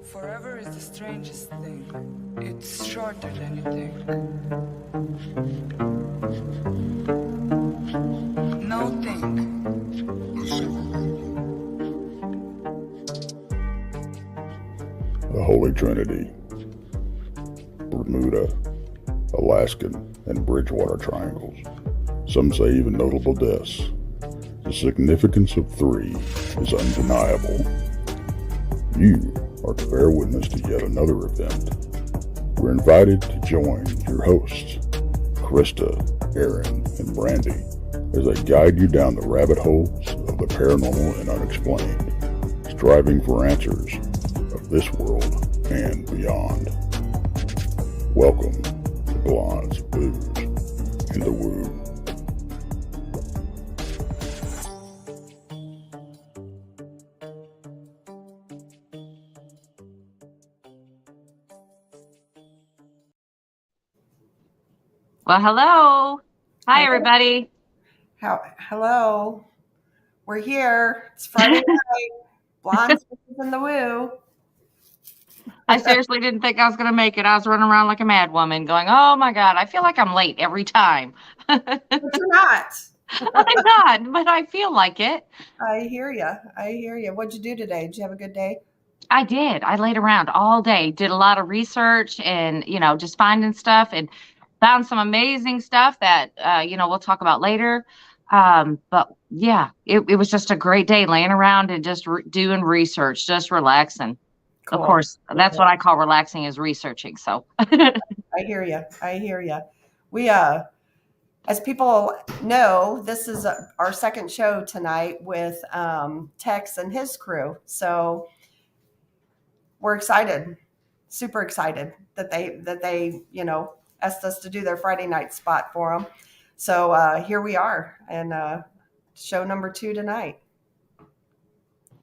Forever is the strangest thing. It's shorter than you think. No think. The Holy Trinity, Bermuda, Alaskan, and Bridgewater triangles. Some say even notable deaths. The significance of 3 is undeniable. You are to bear witness to yet another event. We're invited to join your hosts, Krista, Aaron, and Brandy, as they guide you down the rabbit holes of the paranormal and unexplained, striving for answers of this world and beyond. Welcome to Blondes, Booze, and the Woo. Well, hello. Hi, everybody. Hello. We're here. It's Friday night. Blondes in the Woo. I seriously didn't think I was going to make it. I was running around like a mad woman going, oh, my God, I feel like I'm late every time. But you're not. I'm not, but I feel like it. I hear you. What'd you do today? Did you have a good day? I did. I laid around all day, did a lot of research and, just finding stuff and found some amazing stuff that, we'll talk about later. But yeah, it was just a great day laying around and just doing research, just relaxing. Cool. Of course, that's what I call relaxing is researching. So I hear you. We, as people know, this is our second show tonight with Tex and his crew. So we're excited, super excited that they asked us to do their Friday night spot for them. So here we are, and show number 2 tonight.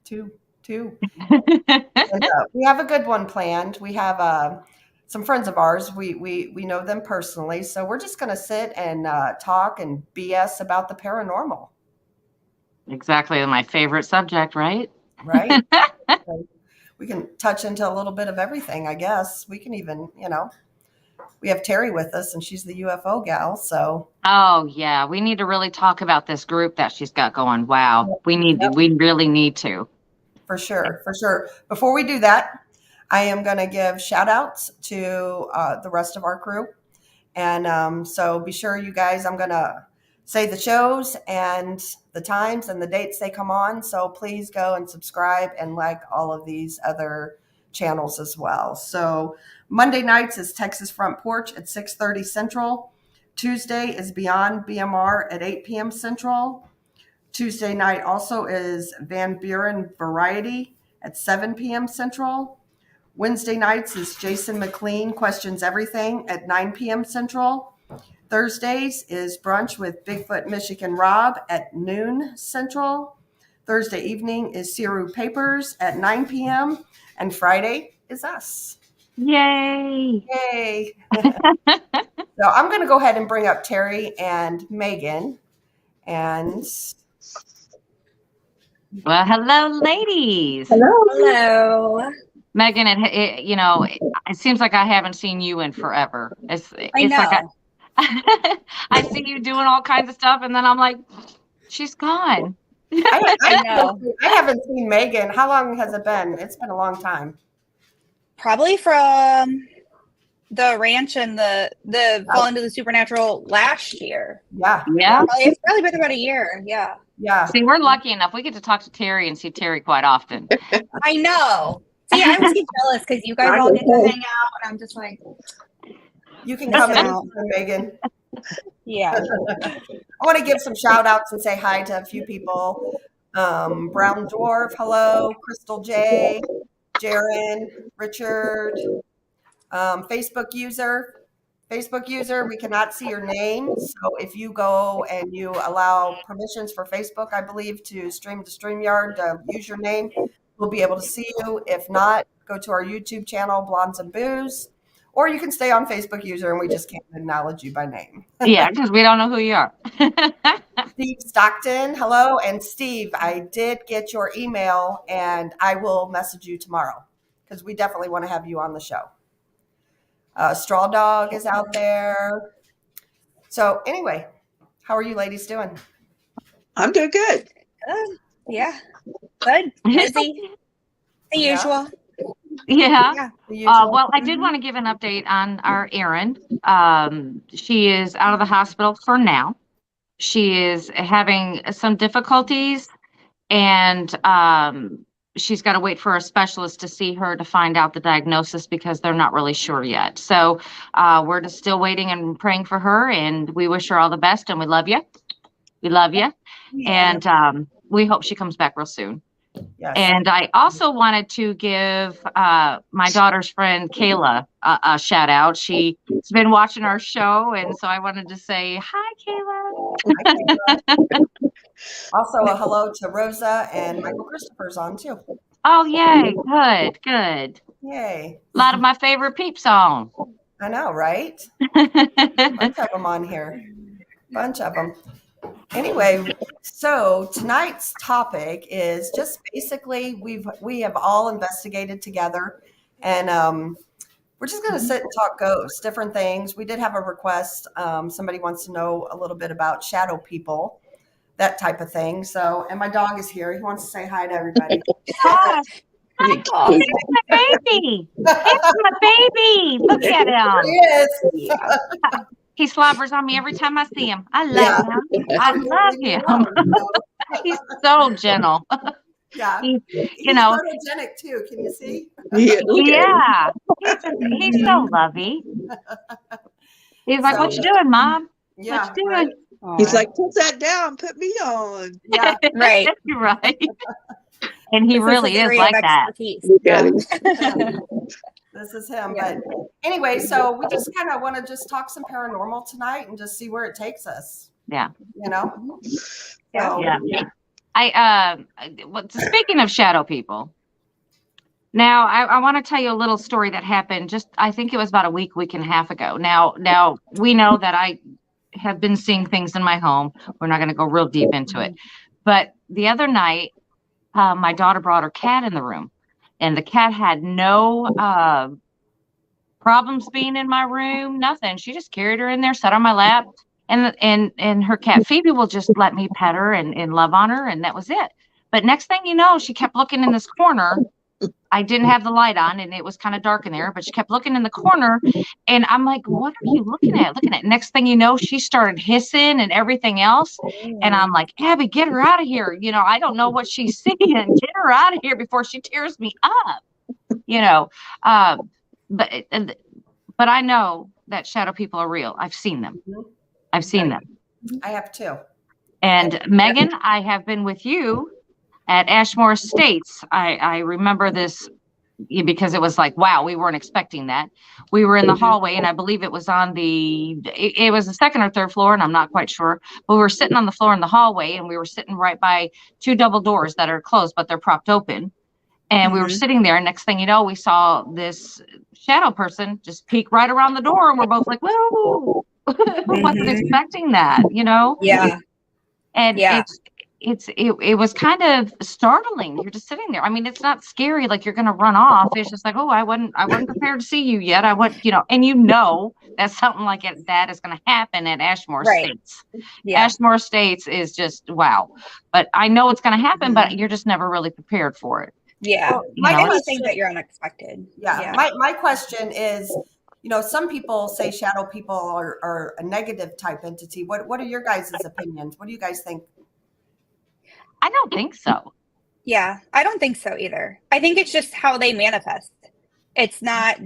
Two. And, we have a good one planned. We have some friends of ours. We know them personally, so we're just going to sit and talk and BS about the paranormal. Exactly, my favorite subject, right? Right. We can touch into a little bit of everything, I guess. We can even, we have Teri with us, and she's the UFO gal. So. Oh yeah, we need to really talk about this group that she's got going. Wow, we really need to. For sure. Before we do that, I am going to give shout outs to the rest of our crew. And so be sure you guys, I'm going to say the shows and the times and the dates they come on. So please go and subscribe and like all of these other channels as well. So Monday nights is Texas Front Porch at 6:30 Central. Tuesday is Beyond BMR at 8 p.m. Central. Tuesday night also is Van Buren Variety at 7 p.m. Central. Wednesday nights is Jason McLean Questions Everything at 9 p.m. Central. Thursdays is Brunch with Bigfoot Michigan Rob at noon Central. Thursday evening is Siru Papers at 9 p.m. And Friday is us. Yay. So I'm going to go ahead and bring up Teri and Megan. And well, hello, ladies. Hello. Megan, it seems like I haven't seen you in forever. It's like I see you doing all kinds of stuff, and then I'm like, she's gone. I know. I haven't seen Megan. How long has it been? It's been a long time. Probably from the ranch and the Fall into the Supernatural last year. Yeah. It's probably been about a year. Yeah. See, we're lucky enough. We get to talk to Teri and see Teri quite often. I know. See, I was jealous because you guys all get to hang out, and I'm just like, you can come in, Megan. Yeah. I want to give some shout outs and say hi to a few people. Brown Dwarf, hello. Crystal J, Jaron, Richard, Facebook user, we cannot see your name. So if you go and you allow permissions for Facebook, I believe, to stream to StreamYard to use your name, we'll be able to see you. If not, go to our YouTube channel, Blondes and Booze, or you can stay on Facebook user and we just can't acknowledge you by name. Yeah, because we don't know who you are. Steve Stockton, hello. And Steve, I did get your email and I will message you tomorrow because we definitely want to have you on the show. Straw Dog is out there. So anyway, how are you ladies doing? I'm doing good. Yeah. Good. Busy. The Yeah. usual. Yeah. Yeah. The usual? Well, I did want to give an update on our Erin. She is out of the hospital for now. She is having some difficulties, and she's got to wait for a specialist to see her to find out the diagnosis because they're not really sure yet. So we're just still waiting and praying for her, and we wish her all the best, and we love you. We love you. Yeah. And we hope she comes back real soon. Yes. And I also wanted to give my daughter's friend Kayla a shout out. She's been watching our show, and so I wanted to say hi, Kayla. Hi, Kayla. Also a hello to Rosa, and Michael Christopher's on too. Oh, yay. Good, good. Yay. A lot of my favorite peeps on. I know, right? Bunch of them on here. Bunch of them. Anyway, so tonight's topic is just basically we have all investigated together, and we're just going to sit and talk ghosts, different things. We did have a request. Somebody wants to know a little bit about shadow people, that type of thing. So, and my dog is here. He wants to say hi to everybody. Hi, it's my baby. It's my baby. Look at There him. he is. He slobbers on me every time I see him. I love him. I love him. He's so gentle. Yeah. He's He's photogenic too. Can you see? Yeah, look at Yeah. He's so lovey. He's like, "What you doing, Mom? Yeah. What you Right. doing?" He's like, put that down, put me on. Yeah. Right. You're right. And he This really his is area like of that. expertise. Look at him. This is him. Yeah. But anyway, so we just kind of want to just talk some paranormal tonight and just see where it takes us. Yeah. You know? Yeah. So, Yeah. Speaking of shadow people, now I want to tell you a little story that happened I think it was about a week and a half ago. Now we know that I have been seeing things in my home. We're not going to go real deep into it. But the other night, my daughter brought her cat in the room, and the cat had no problems being in my room, nothing. She just carried her in there, sat on my lap, and her cat Phoebe will just let me pet her and love on her, and that was it. But next thing you know, she kept looking in this corner. I didn't have the light on, and it was kind of dark in there, but she kept looking in the corner, and I'm like, "What are you looking at? Next thing you know, she started hissing and everything else, and I'm like, "Abby, get her out of here. I don't know what she's seeing. Get her out of here before she tears me up." But I know that shadow people are real. I've seen them. I've seen them. I have two. And Megan, I have been with you at Ashmore Estates. I remember this because it was like, wow, we weren't expecting that. We were in the hallway, and I believe it was it was the second or third floor, and I'm not quite sure. But we were sitting on the floor in the hallway, and we were sitting right by two double doors that are closed, but they're propped open. And we were sitting there, and next thing you know, we saw this shadow person just peek right around the door, and we're both like, whoa, who wasn't expecting that, Yeah. And Yeah. it was kind of startling. You're just sitting there. I mean, it's not scary like you're gonna run off. It's just like, oh, I wasn't prepared to see you yet. And that something like that is gonna happen at Ashmore Estates. Yeah. Ashmore Estates is just wow. But I know it's gonna happen, but you're just never really prepared for it. Yeah. Well, my Anything that you're unexpected. Yeah. My question is, some people say shadow people are a negative type entity. What are your guys' opinions? What do you guys think? I don't think so. Yeah, I don't think so either. I think it's just how they manifest. It's not,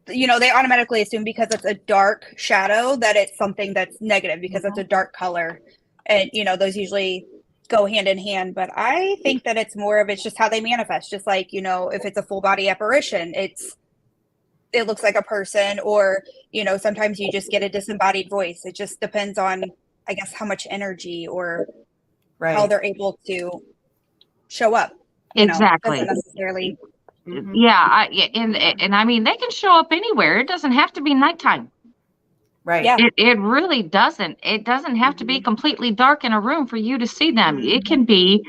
they automatically assume because it's a dark shadow that it's something that's negative because it's a dark color. And, those usually go hand in hand. But I think that it's just how they manifest. Just like, if it's a full body apparition, it looks like a person, or, sometimes you just get a disembodied voice. It just depends on, I guess, how much energy or how they're able to show up. Exactly. Doesn't necessarily Yeah, and I mean they can show up anywhere. It doesn't have to be nighttime. Right. Yeah. It really doesn't. It doesn't have to be completely dark in a room for you to see them. It can be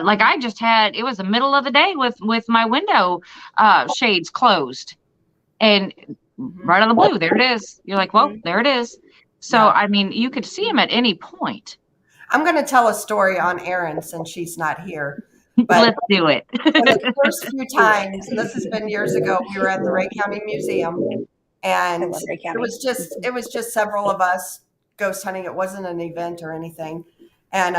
like I just had. It was the middle of the day with my window shades closed, and right on the blue, there it is. You're like, well, there it is. So Yeah. I mean, you could see them at any point. I'm going to tell a story on Erin since she's not here. But Let's do it. one of the first few times, and this has been years ago, we were at the Ray County Museum, and love Ray County. it was just several of us ghost hunting. It wasn't an event or anything. And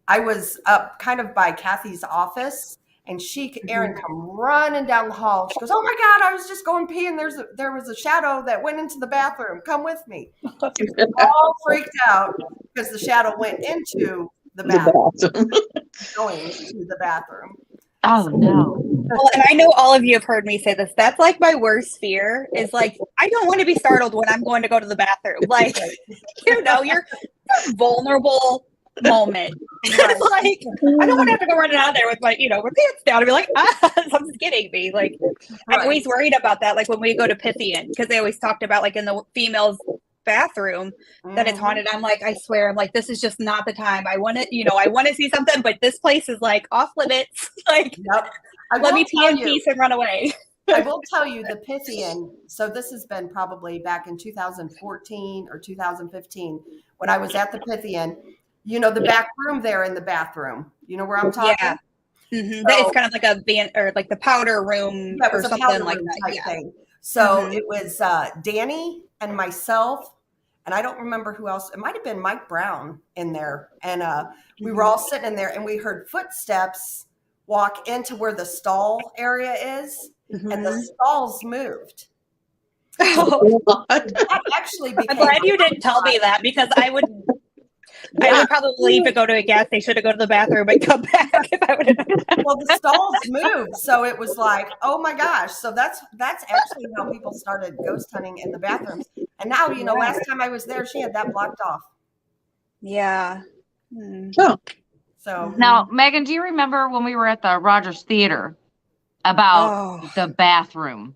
I was up kind of by Kathy's office, and Erin come running down the hall. She goes, "Oh my God, I was just going pee, and there was a shadow that went into the bathroom. Come with me." She was all freaked out because the shadow went into the bathroom, going to the bathroom. Oh no. Well, and I know all of you have heard me say this. That's like my worst fear is like, I don't want to be startled when I'm going to go to the bathroom. Like, you know, you're vulnerable moment. It's like, I don't want to have to go running out there with my, my pants down and be like, something's getting me. Like, I'm always worried about that. Like when we go to Pythian, because they always talked about like in the females' bathroom that it's haunted. I'm like, I swear, I'm like, this is just not the time. I want to, I want to see something, but this place is like off limits. Like, let me pee in peace and run away. I will tell you the Pythian. So this has been probably back in 2014 or 2015 when I was at the Pythian. The back room there in the bathroom. You know where I'm talking? Yeah. So, it's kind of like a van or like the powder room or something like that. Type thing. So it was Danny and myself, and I don't remember who else. It might have been Mike Brown in there. And we were all sitting in there, and we heard footsteps walk into where the stall area is, and the stalls moved. That actually became. I'm glad you didn't tell me that because I would probably leave to go to a gas station to go to the bathroom and come back if I would have done that. Well, the stalls moved, so it was like, oh my gosh. So that's actually how people started ghost hunting in the bathrooms. And now, last time I was there, she had that blocked off. Yeah. Oh. So now, Megan, do you remember when we were at the Rogers Theater about the bathroom?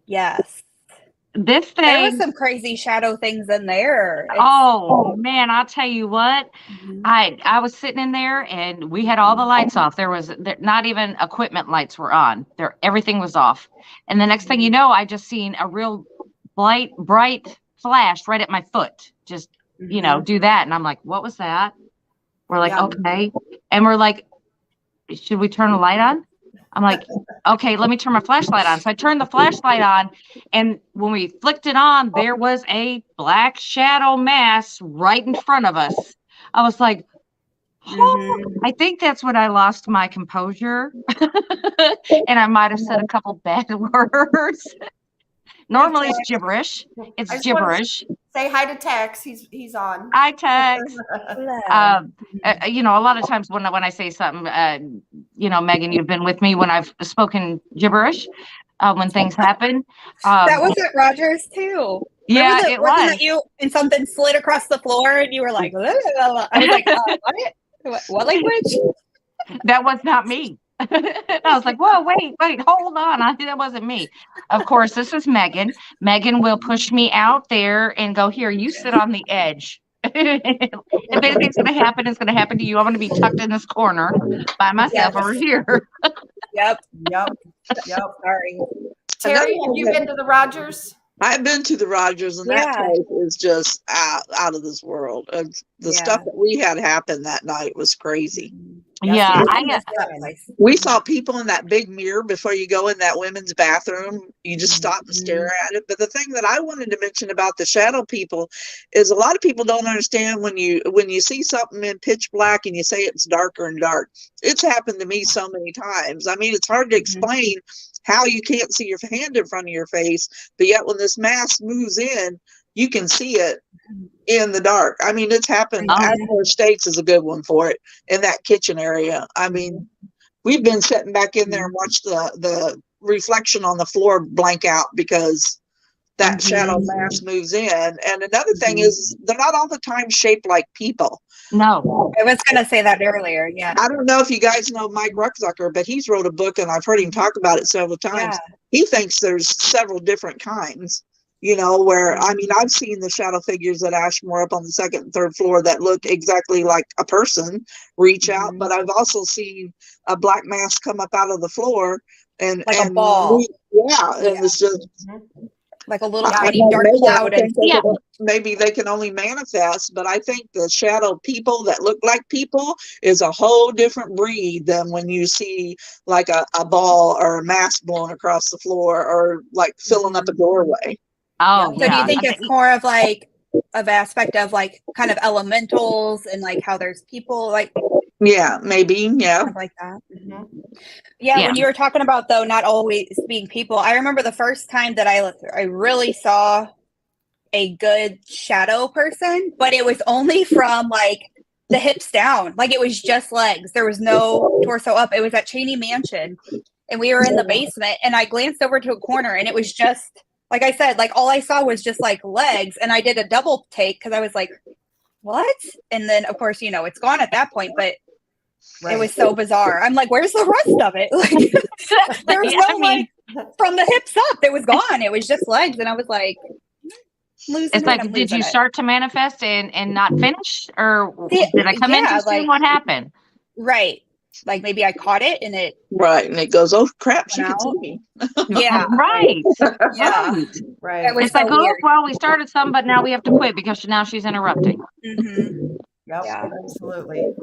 Yes. This thing. There was some crazy shadow things in there. Man, I'll tell you what. I was sitting in there and we had all the lights off. There not even equipment lights were on. Everything was off. And the next thing you know, I just seen a real bright flash right at my foot. Just, do that. And I'm like, what was that? We're like, okay. And we're like, should we turn the light on? I'm like, okay, let me turn my flashlight on. So I turned the flashlight on, and when we flicked it on, there was a black shadow mass right in front of us. I was like, I think that's when I lost my composure. And I might have said a couple bad words. Normally it's gibberish. It's gibberish. Say hi to Tex. He's on. Hi, Tex. A lot of times when I say something, Megan, you've been with me when I've spoken gibberish when things happen. That was at Rogers too. Yeah, it was. Wasn't that you and something slid across the floor and you were like, I was like, what language? That was not me. I was like, whoa, wait, hold on. That wasn't me. Of course, this is Megan. Megan will push me out there and go, here, you sit on the edge. If anything's going to happen, it's going to happen to you. I'm going to be tucked in this corner by myself over here. Yep. Sorry. Teri, have you been to the Rogers? I've been to the Rogers, and that place is just out of this world. The stuff that we had happen that night was crazy. Yeah, we saw people in that big mirror before you go in that women's bathroom. You just stop and stare at it. But the thing that I wanted to mention about the shadow people is a lot of people don't understand when you see something in pitch black and you say it's darker and dark. It's happened to me so many times. I mean, it's hard to explain how you can't see your hand in front of your face, but yet when this mask moves in, you can see it in the dark. I mean, it's happened. Ashmore Estates is a good one for it in that kitchen area. I mean, we've been sitting back in there and watched the reflection on the floor blank out because that shadow mass moves in. And another thing is they're not all the time shaped like people. No. I was going to say that earlier. Yeah. I don't know if you guys know Mike Ruckzucker, but he's wrote a book and I've heard him talk about it several times. Yeah. He thinks there's several different kinds, you know, where, I mean, I've seen the shadow figures at Ashmore up on the second and third floor that look exactly like a person reach out, but I've also seen a black mask come up out of the floor and Like a ball. And it's just like a little I tiny don't dark know, cloud. And maybe they can only manifest, but I think the shadow people that look like people is a whole different breed than when you see like a ball or a mask blown across the floor or like filling up a doorway. Oh, so do you think it's more of like of aspect of like kind of elementals and like how there's people like yeah, maybe, yeah, kind of like that? Yeah, when you were talking about though not always being people, I remember the first time that I really saw a good shadow person, but it was only from like the hips down. Like it was just legs. There was no torso up. It was at Cheney Mansion and we were in the basement and I glanced over to a corner and it was just, like I said, like all I saw was just like legs and I did a double take because I was like, what? And then of course, you know, it's gone at that point, but it was so bizarre. I'm like, where's the rest of it? Like there was no like from the hips up, it was gone. It was just legs. And I was like, it's like, did you start to manifest and not finish, or did I come in too soon? What happened? Right, like maybe I caught it and it and it goes, oh crap, she can see me. Yeah, right. Right. It's so like, oh well, we started some, but now we have to quit because now she's interrupting. Yep, absolutely.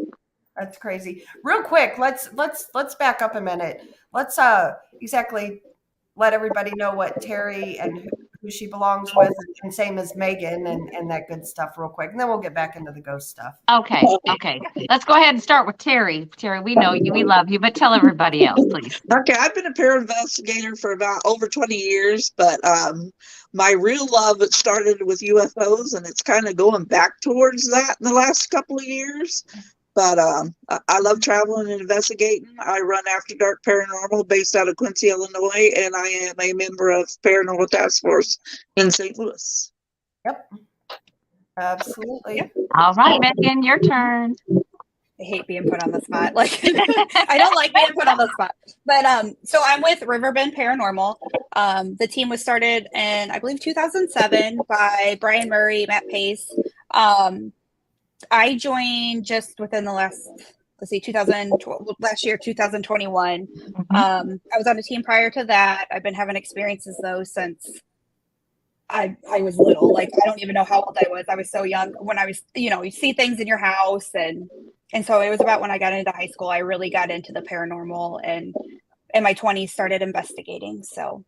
That's crazy. Real quick, let's back up a minute. Let's exactly let everybody know what Teri and who she belongs with, and same as Megan and that good stuff real quick. And then we'll get back into the ghost stuff. Okay. Let's go ahead and start with Teri. Teri, we know you, we love you, but tell everybody else, please. Okay, I've been a peer investigator for about over 20 years, but my real love, it started with UFOs, and it's kind of going back towards that in the last couple of years. But I love traveling and investigating. I run After Dark Paranormal based out of Quincy, Illinois, and I am a member of Paranormal Task Force in St. Louis. Yep. Absolutely. Yep. All right, Megan, your turn. I hate being put on the spot. Like I don't like being put on the spot. But so I'm with Riverbend Paranormal. The team was started in, I believe, 2007 by Brian Murray, Matt Pace. I joined just within the last, last year, 2021. I was on a team prior to that. I've been having experiences though since I was little. Like I don't even know how old I was. I was so young when I was, you know, you see things in your house and so it was about when I got into high school, I really got into the paranormal and in my 20s started investigating. So,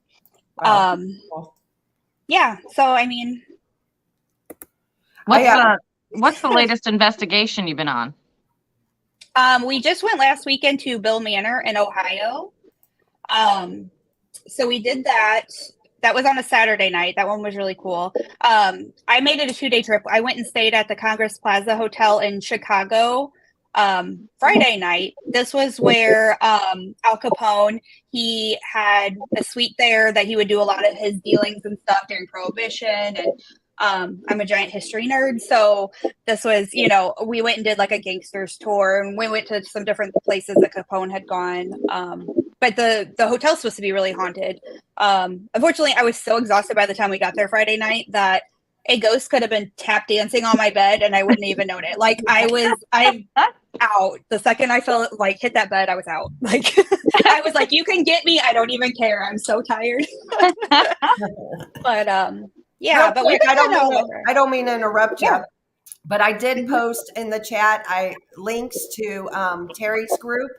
yeah. So I mean, what's the latest investigation you've been on? We just went last weekend to Bill Manor in Ohio. So we did that. That was on a Saturday night. That one was really cool. I made it a 2-day trip. I went and stayed at the Congress Plaza Hotel in Chicago Friday night. This was where Al Capone, he had a suite there that he would do a lot of his dealings and stuff during Prohibition. And I'm a giant history nerd. So this was, you know, we went and did like a gangsters tour and we went to some different places that Capone had gone. But the hotel's supposed to be really haunted. Unfortunately, I was so exhausted by the time we got there Friday night that a ghost could have been tap dancing on my bed and I wouldn't even know it. Like I'm out. The second I felt like hit that bed, I was out. Like I was like, you can get me. I don't even care. I'm so tired. But yeah, but I don't mean to interrupt you, but I did post in the chat links to Teri's group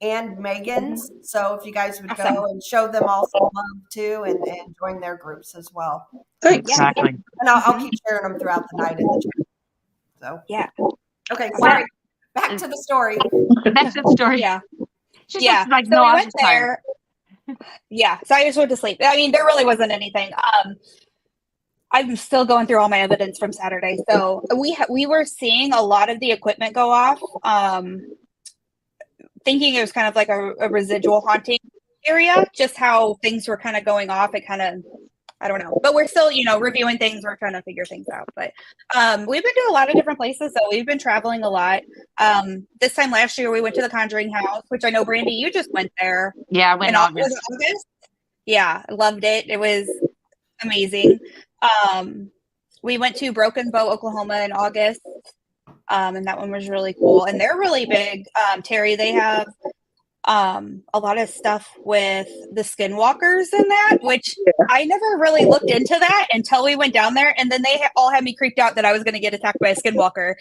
and Megan's. So if you guys would go and show them all some love too and join their groups as well. Exactly. And I'll keep sharing them throughout the night in the chat. So yeah. Okay, sorry. Back to the story. Back to the story. Yeah. She's just like, no, I was just tired. Yeah. So I just went to sleep. I mean, there really wasn't anything. I'm still going through all my evidence from Saturday. So we were seeing a lot of the equipment go off, thinking it was kind of like a residual haunting area, just how things were kind of going off. It kind of I don't know, but we're still, reviewing things. We're trying to figure things out. But we've been to a lot of different places. So we've been traveling a lot. This time last year, we went to the Conjuring House, which I know, Brandy, you just went there. Yeah, I went in August. Was it August? Yeah, I loved it. It was amazing. We went to Broken Bow, Oklahoma in August. And that one was really cool. And they're really big. Teri, they have a lot of stuff with the skinwalkers in that, which I never really looked into that until we went down there. And then they all had me creeped out that I was going to get attacked by a skinwalker.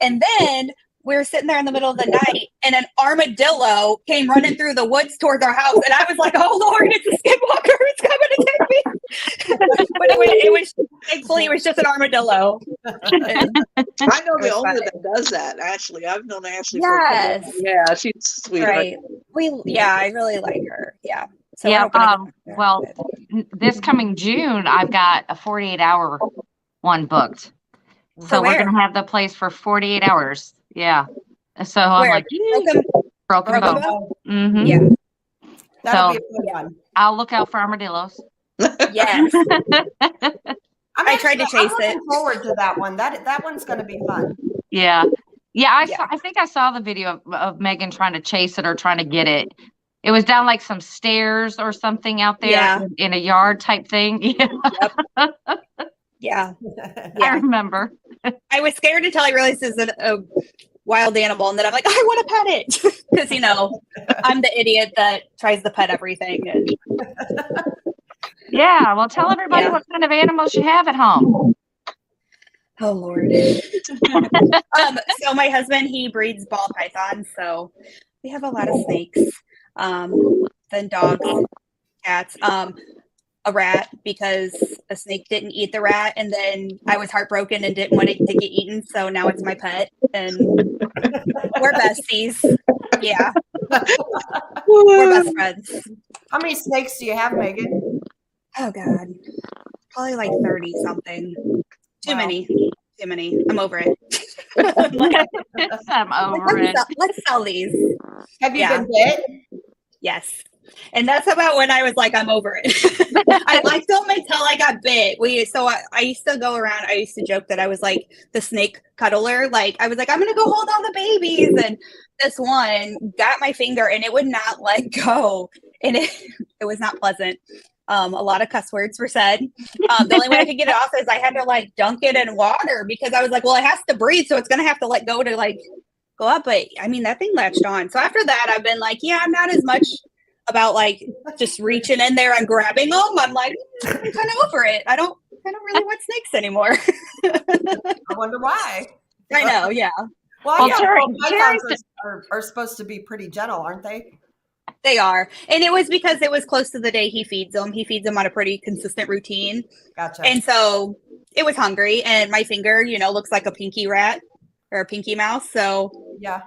And then we were sitting there in the middle of the night and an armadillo came running through the woods towards our house. And I was like, oh Lord, it's a skinwalker. It's coming to take me. But it was thankfully, it was just an armadillo. I know the owner that does that, Ashley. I've known Ashley yes. for yeah, she's sweet. Right. I really like her. Yeah. So yeah. Well, this coming June, I've got a 48-hour one booked. So we're going to have the place for 48 hours. Yeah. So I'm like, Broken Bow. Mm-hmm. Yeah. That'll be a good one. I'll look out for armadillos. Yes. I tried to chase it. I'm looking forward to that one. That one's going to be fun. Yeah. Yeah. I think I saw the video of Megan trying to chase it or trying to get it. It was down like some stairs or something out there in a yard type thing. Yeah. I remember. I was scared until I realized it's a wild animal. And then I'm like, I want to pet it. Because, I'm the idiot that tries to pet everything. And... Yeah. Well, tell everybody what kind of animals you have at home. Oh, Lord. So my husband, he breeds ball pythons. So we have a lot of snakes. Then dogs, cats. A rat because a snake didn't eat the rat, and then I was heartbroken and didn't want it to get eaten, so now it's my pet, and we're besties. Yeah, we're best friends. How many snakes do you have, Megan? Oh God, probably like 30 something. Too many. I'm over it. I'm over it. Let's sell these. Have you been bit? Yes. And that's about when I was like, I'm over it. I liked them until I got bit. I used to go around. I used to joke that I was like the snake cuddler. Like I was like, I'm going to go hold all the babies. And this one got my finger and it would not let go. And it was not pleasant. A lot of cuss words were said. The only way I could get it off is I had to like dunk it in water because I was like, well, it has to breathe. So it's going to have to let go to like go up. But I mean, that thing latched on. So after that, I've been like, I'm not as much about like just reaching in there and grabbing them. I'm like, I'm kind of over it. I don't really want snakes anymore. I wonder why. I know, yeah. Well, pythons are supposed to be pretty gentle, aren't they? They are. And it was because it was close to the day he feeds them. He feeds them on a pretty consistent routine. Gotcha. And so it was hungry and my finger, looks like a pinky rat or a pinky mouse. So yeah,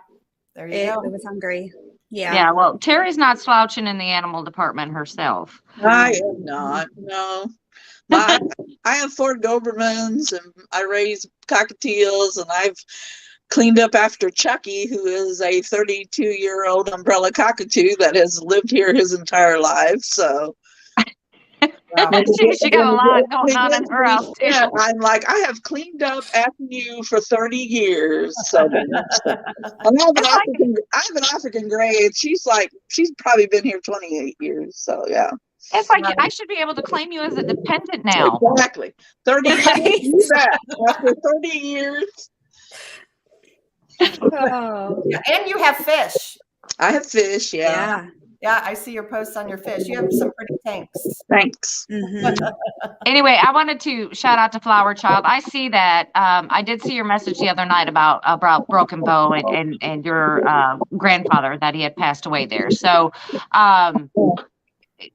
there you go. It was hungry. Yeah. Yeah. Well, Teri's not slouching in the animal department herself. I am not. No. I have 4 Dobermans and I raise cockatiels and I've cleaned up after Chucky, who is a 32-year-old umbrella cockatoo that has lived here his entire life. So she got a lot going on in her house too. Yeah, I'm like, I have cleaned up after you for 30 years. So and I have an African gray, and she's probably been here 28 years. So yeah. It's like I should be able to claim you as a dependent now. Exactly. 30 years. After 30 years. Oh. Yeah, and you have fish. I have fish, yeah. Yeah, I see your posts on your fish. You have some pretty tanks. Thanks. Mm-hmm. Anyway, I wanted to shout out to Flower Child. I see that. I did see your message the other night about Broken Bow and your grandfather that he had passed away there. So,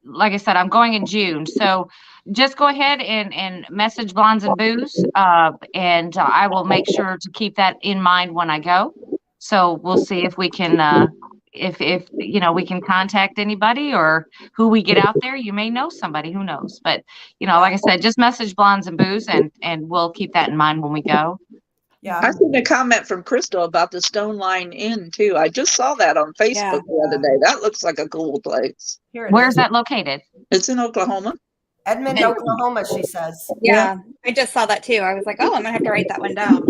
like I said, I'm going in June. So just go ahead and message Blondes and Booze, and I will make sure to keep that in mind when I go. So we'll see if we can, if we can contact anybody or who we get out there. You may know somebody, who knows? But like I said, just message Blondes and Booze, and we'll keep that in mind when we go. Yeah, I seen a comment from Crystal about the Stone Line Inn too. I just saw that on Facebook the other day. That looks like a cool place. Where's that located? It's in Oklahoma. Edmond, Oklahoma, she says. Yeah, I just saw that too. I was like, oh, I'm gonna have to write that one down.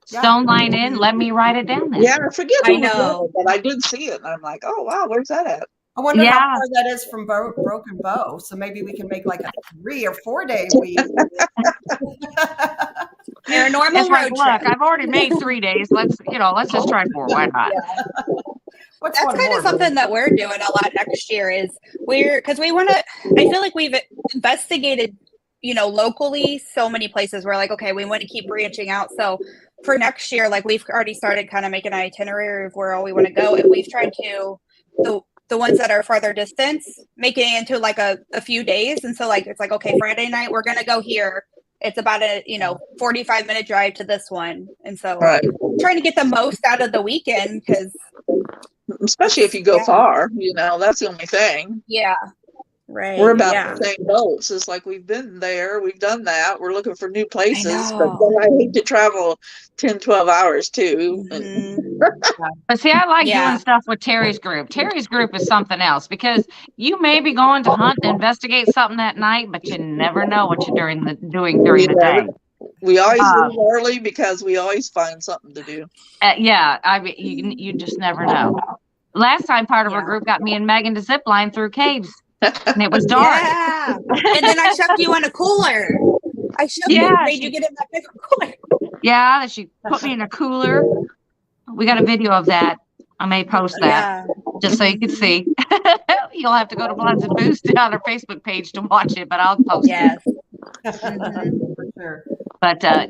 Stone line in. Let me write it down there. Yeah, I forget I who was know. it, but I did see it, and I'm like, oh wow, where's that at? I wonder how Yeah. far that is from Broken Bow. So maybe we can make like a 3 or 4 day week. Paranormal It's like, road look, trip. I've already made 3 days. Let's just try 4. Why not? What's That's one kind more? of something that we're doing a lot next year is because we want to, I feel like we've investigated, locally so many places. We're like, okay, we want to keep branching out. So for next year, like we've already started kind of making an itinerary of where all we want to go. And we've tried to, the ones that are farther distance, making it into like a few days. And so like, it's like, okay, Friday night, we're going to go here. It's about a 45-minute drive to this one. And so trying to get the most out of the weekend because especially if you go far, that's the only thing. Yeah. Right. We're about the same boats. It's like we've been there, we've done that. We're looking for new places, but then I hate to travel 10, 12 hours too. But see, I like doing stuff with Teri's group. Teri's group is something else because you may be going to hunt and investigate something that night, but you never know what you're doing during the day. We always leave early because we always find something to do. I mean, you just never know. Last time, part of our group got me and Megan to zip line through caves, and it was dark. Yeah, and then I shoved you in a cooler. I shoved you, made you get in that big cooler. Yeah, she put me in a cooler. We got a video of that. I may post that just so you can see. You'll have to go to Bloods and Boost on our Facebook page to watch it, but I'll post it. For sure. But I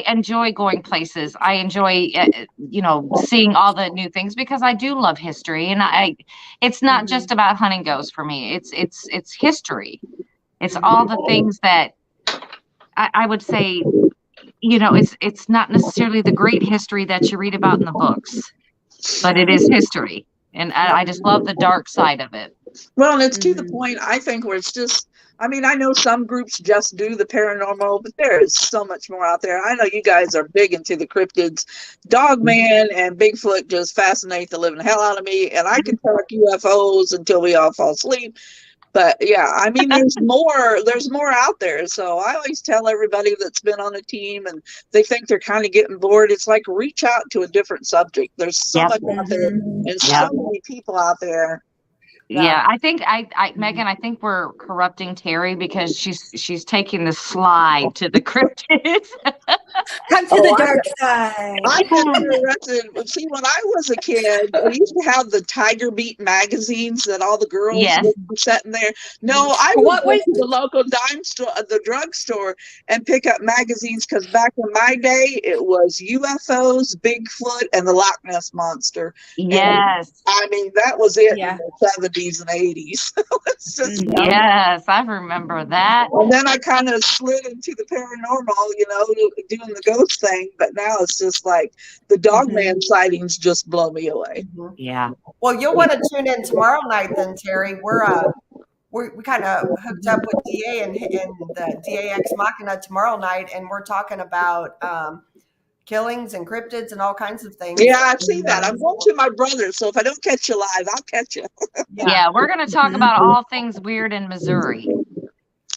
enjoy going places. I enjoy seeing all the new things because I do love history, and it's not just about hunting goes for me. It's history. It's all the things that I would say, it's not necessarily the great history that you read about in the books, but it is history. And I just love the dark side of it. Well, and it's to the point, I think, where it's just, I mean, I know some groups just do the paranormal, but there is so much more out there. I know you guys are big into the cryptids. Dogman and Bigfoot just fascinate the living hell out of me, and I can talk UFOs until we all fall asleep. But yeah, I mean, there's more out there. So I always tell everybody that's been on a team and they think they're kind of getting bored. It's like, reach out to a different subject. There's so much out there and so many people out there. Yeah, I think Megan, I think we're corrupting Teri because she's taking the slide to the cryptids. Come to the dark side. I've been interested. See, when I was a kid, we used to have the Tiger Beat magazines that all the girls were sitting there. No, I would go to the local dime store, the drugstore, and pick up magazines because back in my day, it was UFOs, Bigfoot, and the Loch Ness Monster. Yes. And, I mean, that was it in the 70s and 80s. Yes, I remember that. And then I kind of slid into the paranormal, doing the ghost thing. But now it's just like the Dogman sightings just blow me away. Yeah. Well, you'll want to tune in tomorrow night then, Teri. We kind of hooked up with DA and the DA Ex Machina tomorrow night, and we're talking about killings and cryptids and all kinds of things. Yeah, I've seen that. I'm going to my brother, so if I don't catch you live, I'll catch you. Yeah, we're going to talk about all things weird in Missouri.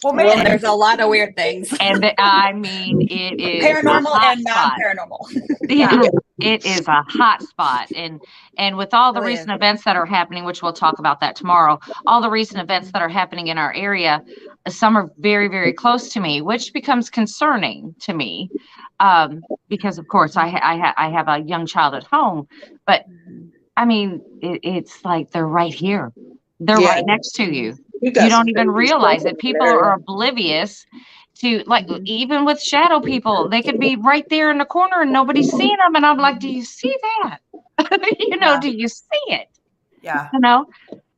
Well, man, there's a lot of weird things. And I mean, it is paranormal and non-paranormal. Yeah, it is a hot spot. And with all the recent events that are happening, which we'll talk about that tomorrow, all the recent events that are happening in our area, some are very, very close to me, which becomes concerning to me. Because of course I have a young child at home, but I mean, it's like they're right here. They're right next to you. You don't even realize it. People are oblivious to, like, even with shadow people, they could be right there in the corner and nobody's seeing them. And I'm like, do you see that? Do you see it? Yeah.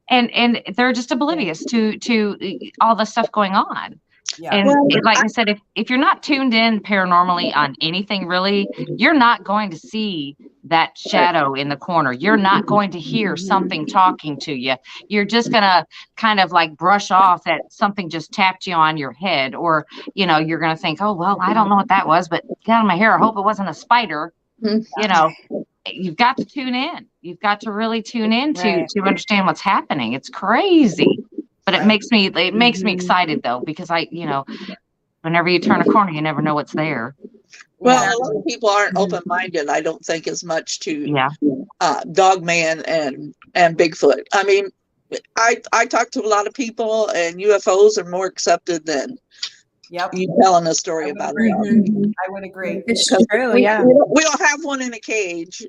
And they're just oblivious to all the stuff going on. Yeah. And like I said, if you're not tuned in paranormally on anything really, you're not going to see that shadow in the corner. You're not going to hear something talking to you. You're just going to kind of like brush off that something just tapped you on your head, or, you're going to think, oh, well, I don't know what that was, but get out of my hair. I hope it wasn't a spider. You've got to tune in. You've got to really tune in to understand what's happening. It's crazy. But it makes me excited though, because whenever you turn a corner, you never know what's there. Well, a lot of people aren't open-minded, I don't think, as much to Dogman and Bigfoot. I mean, I talk to a lot of people, and UFOs are more accepted than you telling a story about it. I would agree. It's true. We don't have one in a cage,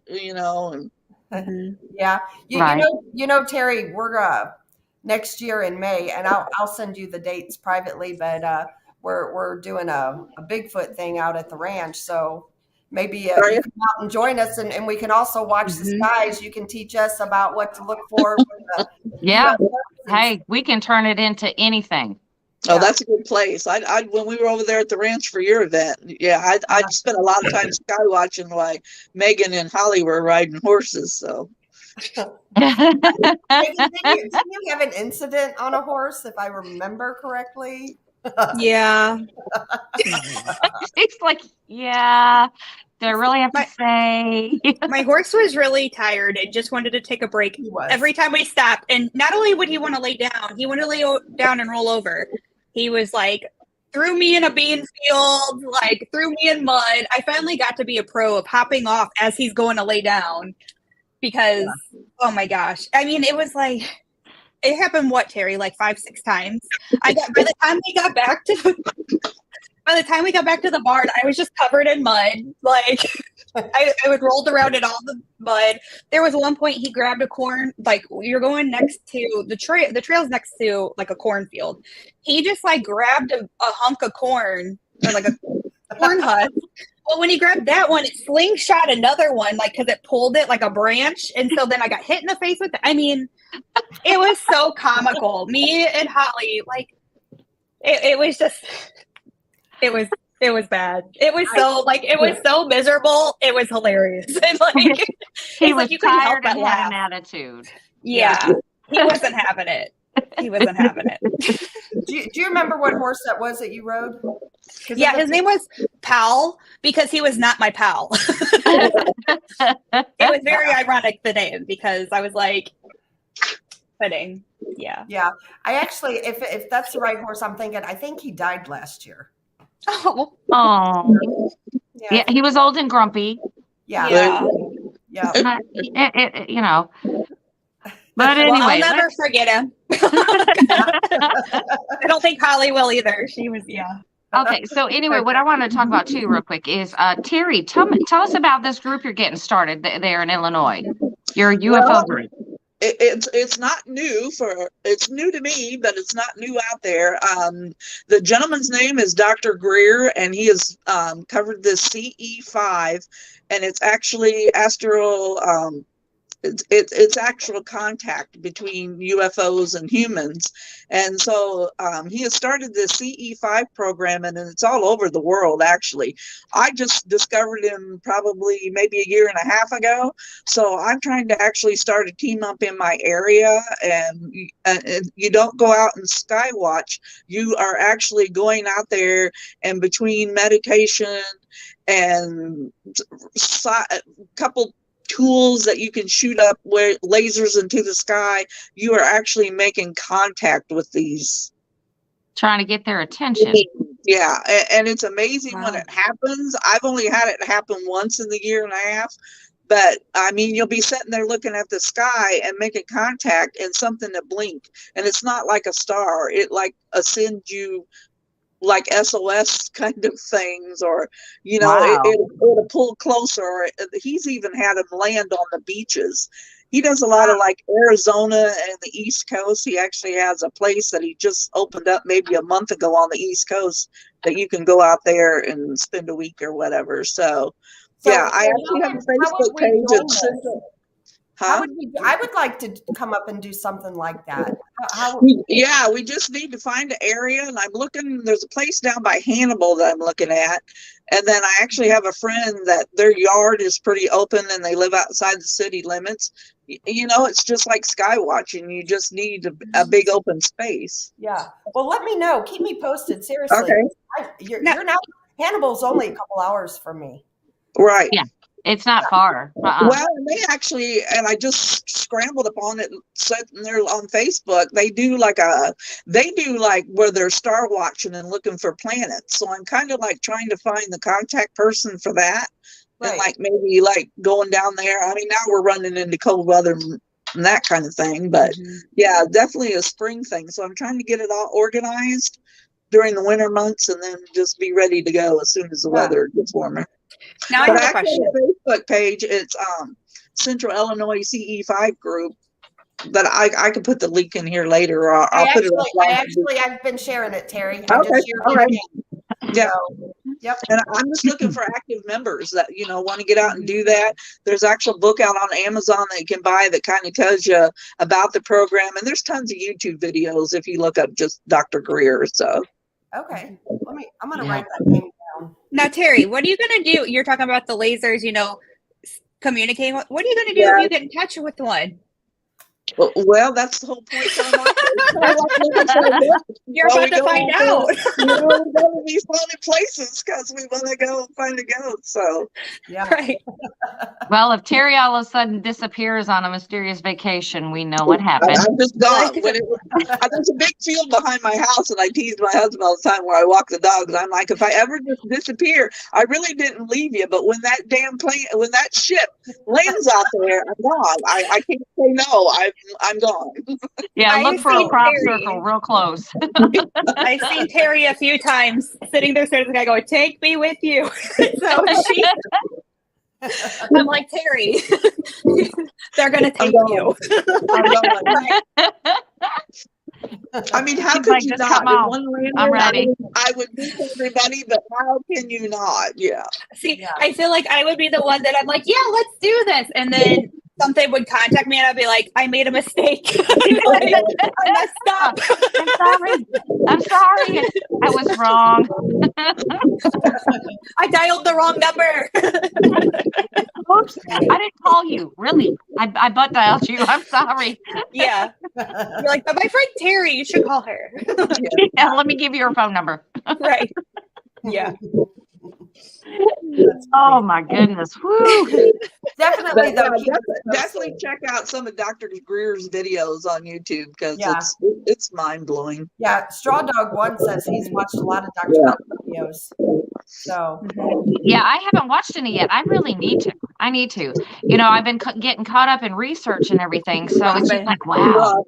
And, Yeah. You know, Teri, we're next year in May, and I'll send you the dates privately, but we're doing a Bigfoot thing out at the ranch. So maybe you can come out and join us, and we can also watch the skies. You can teach us about what to look for. Hey, we can turn it into anything. Oh, that's a good place. I when we were over there at the ranch for your event, I spent a lot of time sky watching while Megan and Holly were riding horses. So, Didn't you have an incident on a horse, if I remember correctly? Yeah. It's like, do I really have to say? My horse was really tired and just wanted to take a break every time we stopped. And not only would he want to lay down, he wanted to lay down and roll over. He was like, threw me in a bean field, like threw me in mud. I finally got to be a pro of hopping off as he's going to lay down because, oh my gosh. I mean, it was like, it happened, Teri, like 5-6 times. By the time we got back to the barn, I was just covered in mud. Like I was rolled around in all the mud. There was one point he grabbed a corn, like you're going next to the trail. The trail's next to like a cornfield. He just like grabbed a hunk of corn or like a corn husk. Well, when he grabbed that one, it slingshot another one, like because it pulled it like a branch, and so then I got hit in the face with it. I mean, it was so comical. Me and Holly, like it was just. It was bad. It was so miserable. It was hilarious. And he was tired and had an attitude. Yeah. He wasn't having it. Do you remember what horse that was that you rode? Yeah, his name was Pal because he was not my pal. It was very ironic, the name, because I was like, fitting. Yeah. Yeah. I actually, if that's the right horse I'm thinking, I think he died last year. Oh. Yeah, he was old and grumpy. Yeah. But anyway, I'll never forget him. I don't think Holly will either. She was, Okay, so anyway, what I want to talk about too, real quick, is Teri. Tell us about this group you're getting started there in Illinois. Your UFO group. It's not new it's new to me, but it's not new out there. The gentleman's name is Dr. Greer, and he has covered this CE5, and it's actually it's actual contact between UFOs and humans. And so he has started this CE5 program, and it's all over the world, actually. I just discovered him probably maybe a year and a half ago. So I'm trying to actually start a team up in my area, and you don't go out and sky watch. You are actually going out there, and between meditation and a couple tools that you can shoot up where lasers into the sky, you are actually making contact with these, trying to get their attention. Yeah, and it's amazing when it happens. I've only had it happen once in the year and a half, but I mean, you'll be sitting there looking at the sky and making contact and something to blink, and it's not like a star. It like sends you like SOS kind of things, or it'll pull closer. Or he's even had him land on the beaches. He does a lot of like Arizona and the East Coast. He actually has a place that he just opened up maybe a month ago on the East Coast that you can go out there and spend a week or whatever. So yeah, I actually have a Facebook page. I would like to come up and do something like that. We just need to find an area, and I'm looking. There's a place down by Hannibal that I'm looking at, and then I actually have a friend that their yard is pretty open, and they live outside the city limits. It's just like sky watching. You just need a big open space. Yeah. Well, let me know. Keep me posted. Seriously. Okay. You're now. Hannibal's only a couple hours from me. Right. Yeah. It's not far. Well, and they actually, and I just scrambled upon it, sitting there on Facebook. They do like where they're star watching and looking for planets. So I'm kind of like trying to find the contact person for that, and like maybe like going down there. I mean, now we're running into cold weather and that kind of thing, but yeah, definitely a spring thing. So I'm trying to get it all organized during the winter months, and then just be ready to go as soon as the weather gets warmer. Now But I have a question. on the Facebook page, it's Central Illinois CE5 group. But I could put the link in here later, or I'll put it up. I've been sharing it, Terry. Okay, all right. Yeah. So, yep. And I'm just looking for active members that, want to get out and do that. There's actual book out on Amazon that you can buy that kind of tells you about the program. And there's tons of YouTube videos if you look up just Dr. Greer. So. Okay. I'm going to write that name down. Now, Terry, what are you going to do? You're talking about the lasers, communicating. What are you going to do if you get in touch with one? Well, that's the whole point. You're about to find out. We're going to these haunted places because we want to go and find a ghost. So, yeah. Right. Well, if Terry all of a sudden disappears on a mysterious vacation, we know what happened. I'm just gone. There's a big field behind my house, and I tease my husband all the time where I walk the dogs. I'm like, if I ever just disappear, I really didn't leave you, but when that ship lands out there, I'm gone. I can't say no. I'm gone. Yeah, look for a crop circle real close. I've seen Terry a few times sitting there, staring at the guy going, "Take me with you." So I'm like, Terry, they're going to take you. I mean, how could you not? I'm ready. I would meet everybody, but how can you not? Yeah. See, I feel like I would be the one that I'm like, yeah, let's do this. And then something would contact me and I'd be like, I made a mistake. I messed up. I'm sorry. I was wrong. I dialed the wrong number. Oops. I didn't call you. Really. I butt dialed you. I'm sorry. Yeah. You're like, but my friend Terry, you should call her. Yeah, let me give you her phone number. Right. Yeah. Oh my goodness. Woo. Definitely definitely check out some of Dr. Greer's videos on YouTube because it's mind blowing. Yeah, Straw Dog 1 says he's watched a lot of Dr. videos. So yeah, I haven't watched any yet. I really need to. I've been getting caught up in research and everything, so it's just like, wow.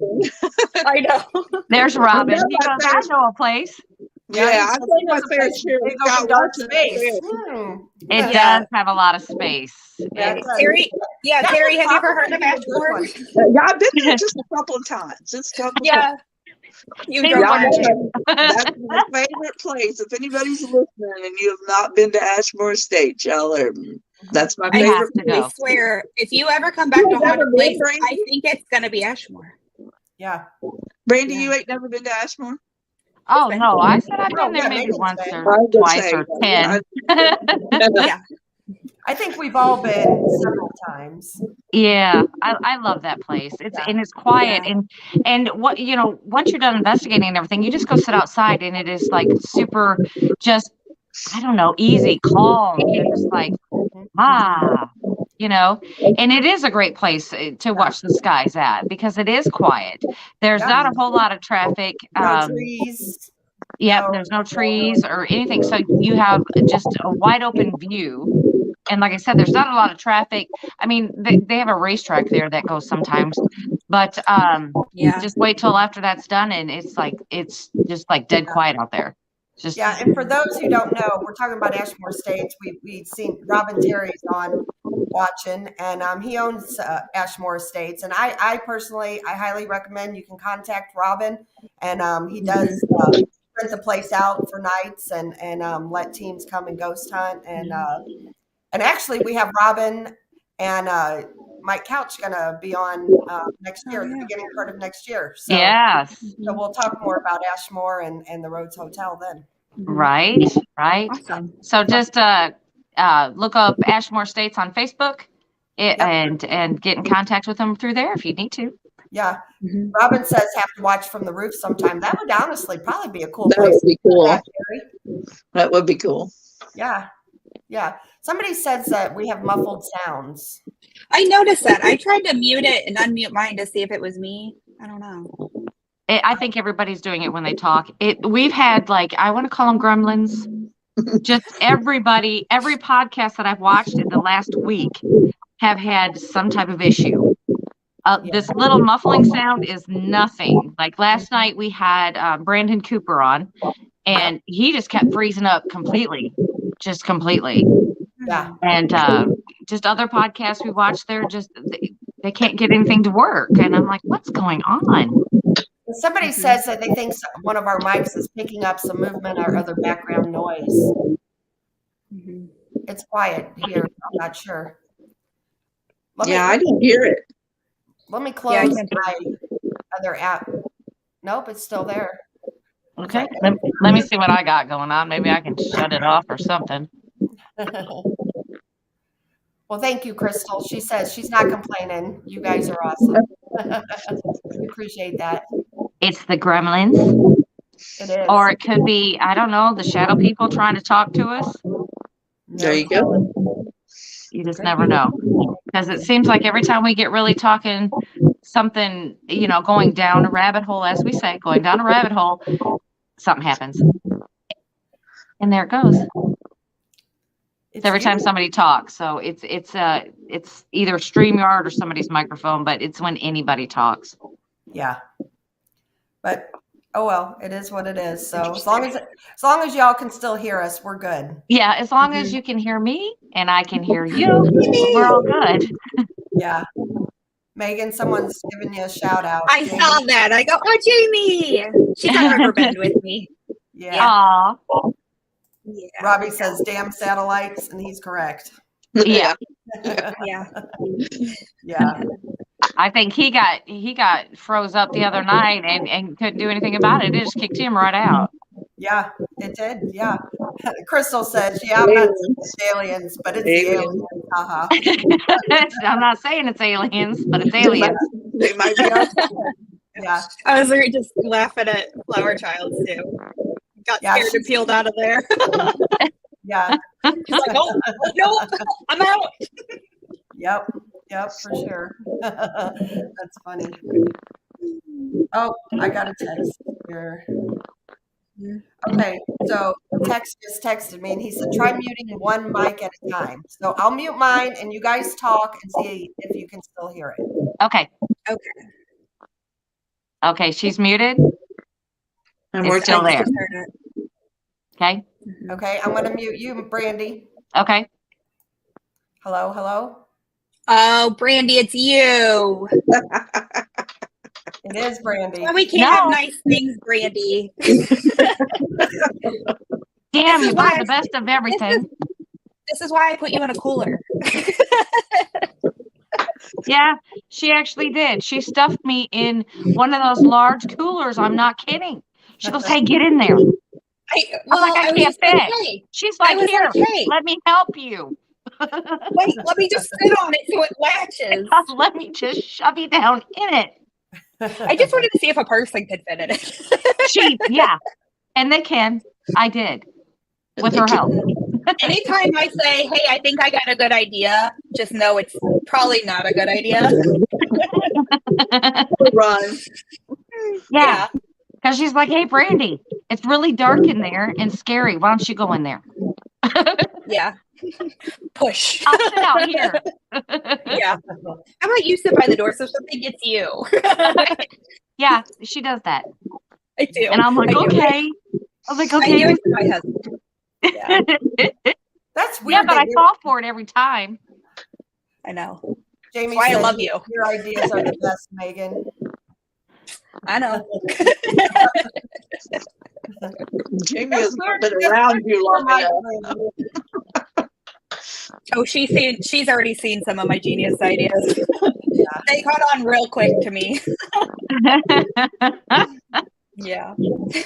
I know. There's Robin. He goes, I know a place. Yeah, I think my fair share of dark space. It does have a lot of space. Terry, Terry, have you ever heard of Ashmore? Yeah, I've been there just a couple of times. That's my favorite place. If anybody's listening and you have not been to Ashmore Estates, y'all that's my favorite place. I swear, if you ever come back to haunted place, I think it's gonna be Ashmore. Yeah. Brandy, you ain't never been to Ashmore? Oh no, I said I've been there maybe once or twice or 10. Yeah. I think we've all been several times. Yeah, I love that place. It's quiet and what once you're done investigating and everything, you just go sit outside and it is like super just easy, calm. You're just like and it is a great place to watch the skies at because it is quiet. There's not a whole lot of traffic. No trees. Yep, there's no trees or anything. So you have just a wide open view. And like I said, there's not a lot of traffic. I mean, they have a racetrack there that goes sometimes, but just wait till after that's done, and it's just like dead quiet out there. And for those who don't know, we're talking about Ashmore Estates. We've seen Robin Terry's on watching, and he owns Ashmore Estates. And I personally, I highly recommend you can contact Robin, and he does rent the place out for nights and let teams come and ghost hunt and actually, we have Robin and Mike Couch going to be on next year, the beginning part of next year. So, so we'll talk more about Ashmore and the Rhodes Hotel then. Right. Awesome. So just look up Ashmore Estates on Facebook and get in contact with them through there if you need to. Yeah. Robin says have to watch from the roof sometime. That would honestly probably be a cool place. That would be cool. That would be cool. Yeah. Yeah. Somebody says that we have muffled sounds. I noticed that. I tried to mute it and unmute mine to see if it was me. I don't know. I think everybody's doing it when they talk. We've had I want to call them gremlins. Just every podcast that I've watched in the last week have had some type of issue. This little muffling sound is nothing. Like last night we had Brandon Cooper on, and he just kept freezing up completely, just completely. Yeah. And just other podcasts we watch, they can't get anything to work. And I'm like, what's going on? Somebody says that they think one of our mics is picking up some movement or other background noise. It's quiet here. I'm not sure. I didn't hear it. Let me close my other app. Nope, it's still there. Okay, let me see what I got going on. Maybe I can shut it off or something. Well, thank you, Crystal. She says she's not complaining. You guys are awesome. We appreciate that. It's the gremlins. It is. Or it could be, I don't know, the shadow people trying to talk to us. There you go. You just never know. Because it seems like every time we get really talking something, going down a rabbit hole, as we say, going down a rabbit hole, something happens. And there it goes. It's every time somebody talks. So it's either StreamYard or somebody's microphone, but it's when anybody talks. Yeah. But oh well, it is what it is. So as long as y'all can still hear us, we're good. Yeah, as long as you can hear me and I can hear you, we're all good. Yeah. Megan, someone's giving you a shout out. I saw that. I go, oh, Jamie. She's on River Bend with me. Yeah. Aw. Yeah. Robbie says, damn satellites, and he's correct. Yeah. Yeah. Yeah. I think he got froze up the other night and couldn't do anything about it. It just kicked him right out. Yeah, it did. Yeah. Crystal says, yeah, I'm not saying it's aliens, but it's the aliens. Uh-huh. I'm not saying it's aliens, but it's aliens. They might be out. Yeah. I was just laughing at Flower Child too. Got scared and peeled out of there. Yeah. She's like, oh, no, I'm out. Yep, for sure. That's funny. Oh, I got a text here. Okay, so text just texted me and he said, try muting one mic at a time. So I'll mute mine and you guys talk and see if you can still hear it. Okay. Okay, she's muted. And It's we're still there. Okay. Okay, I'm going to mute you, Brandy. Okay. Hello? Oh, Brandy, it's you. It is Brandy. Well, we can't have nice things, Brandy. Damn, you brought the best of everything. This is why I put you in a cooler. Yeah, she actually did. She stuffed me in one of those large coolers. I'm not kidding. She goes, hey, get in there. I can't fit. Hey. She's like, here, let me help you. Wait, let me just sit on it so it latches. Let me just shove you down in it. I just wanted to see if a person could fit in it. Yeah. And they can. I did. With her help. Anytime I say, hey, I think I got a good idea, just know it's probably not a good idea. Run. Yeah. Because she's like, hey, Brandy, it's really dark in there and scary. Why don't you go in there? Yeah. Push. I'll sit out here. Yeah. How about you sit by the door so something gets you? Yeah, she does that. I do. And I'm like, okay. I was like, okay. I do it to my husband. Yeah. That's weird. Yeah, but I fall for it every time. I know. Jamie, I love you. Your ideas are the best, Megan. I know. Jamie has not been around you long enough. Oh, she's already seen some of my genius ideas. They caught on real quick to me. Yeah.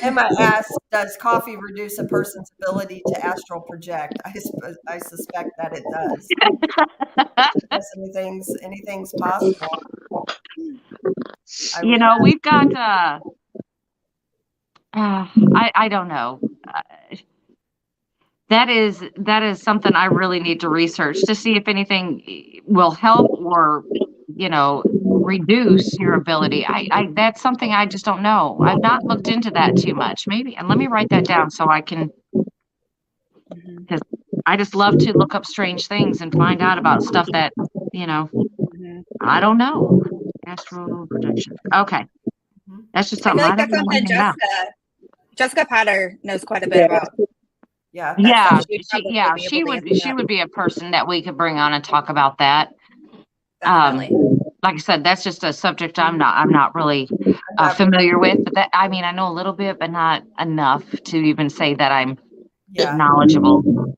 Emma asks, does coffee reduce a person's ability to astral project? I suspect that it does. Yes, anything's possible. We've got I don't know. That is something I really need to research to see if anything will help or, reduce your ability. I that's something I just don't know. I've not looked into that too much. Maybe, and let me write that down so I can, because I just love to look up strange things and find out about stuff that, I don't know. Astral projection. Okay. That's just I feel something I like don't that's know something anything about. Jessica Potter knows quite a bit about. Yeah. Yeah, She'd she, probably yeah, be she able to would answer she that. would be a person that we could bring on and talk about that. Definitely. Like I said, that's just a subject I'm not really familiar with, but that, I mean, I know a little bit, but not enough to even say that I'm Yeah. knowledgeable.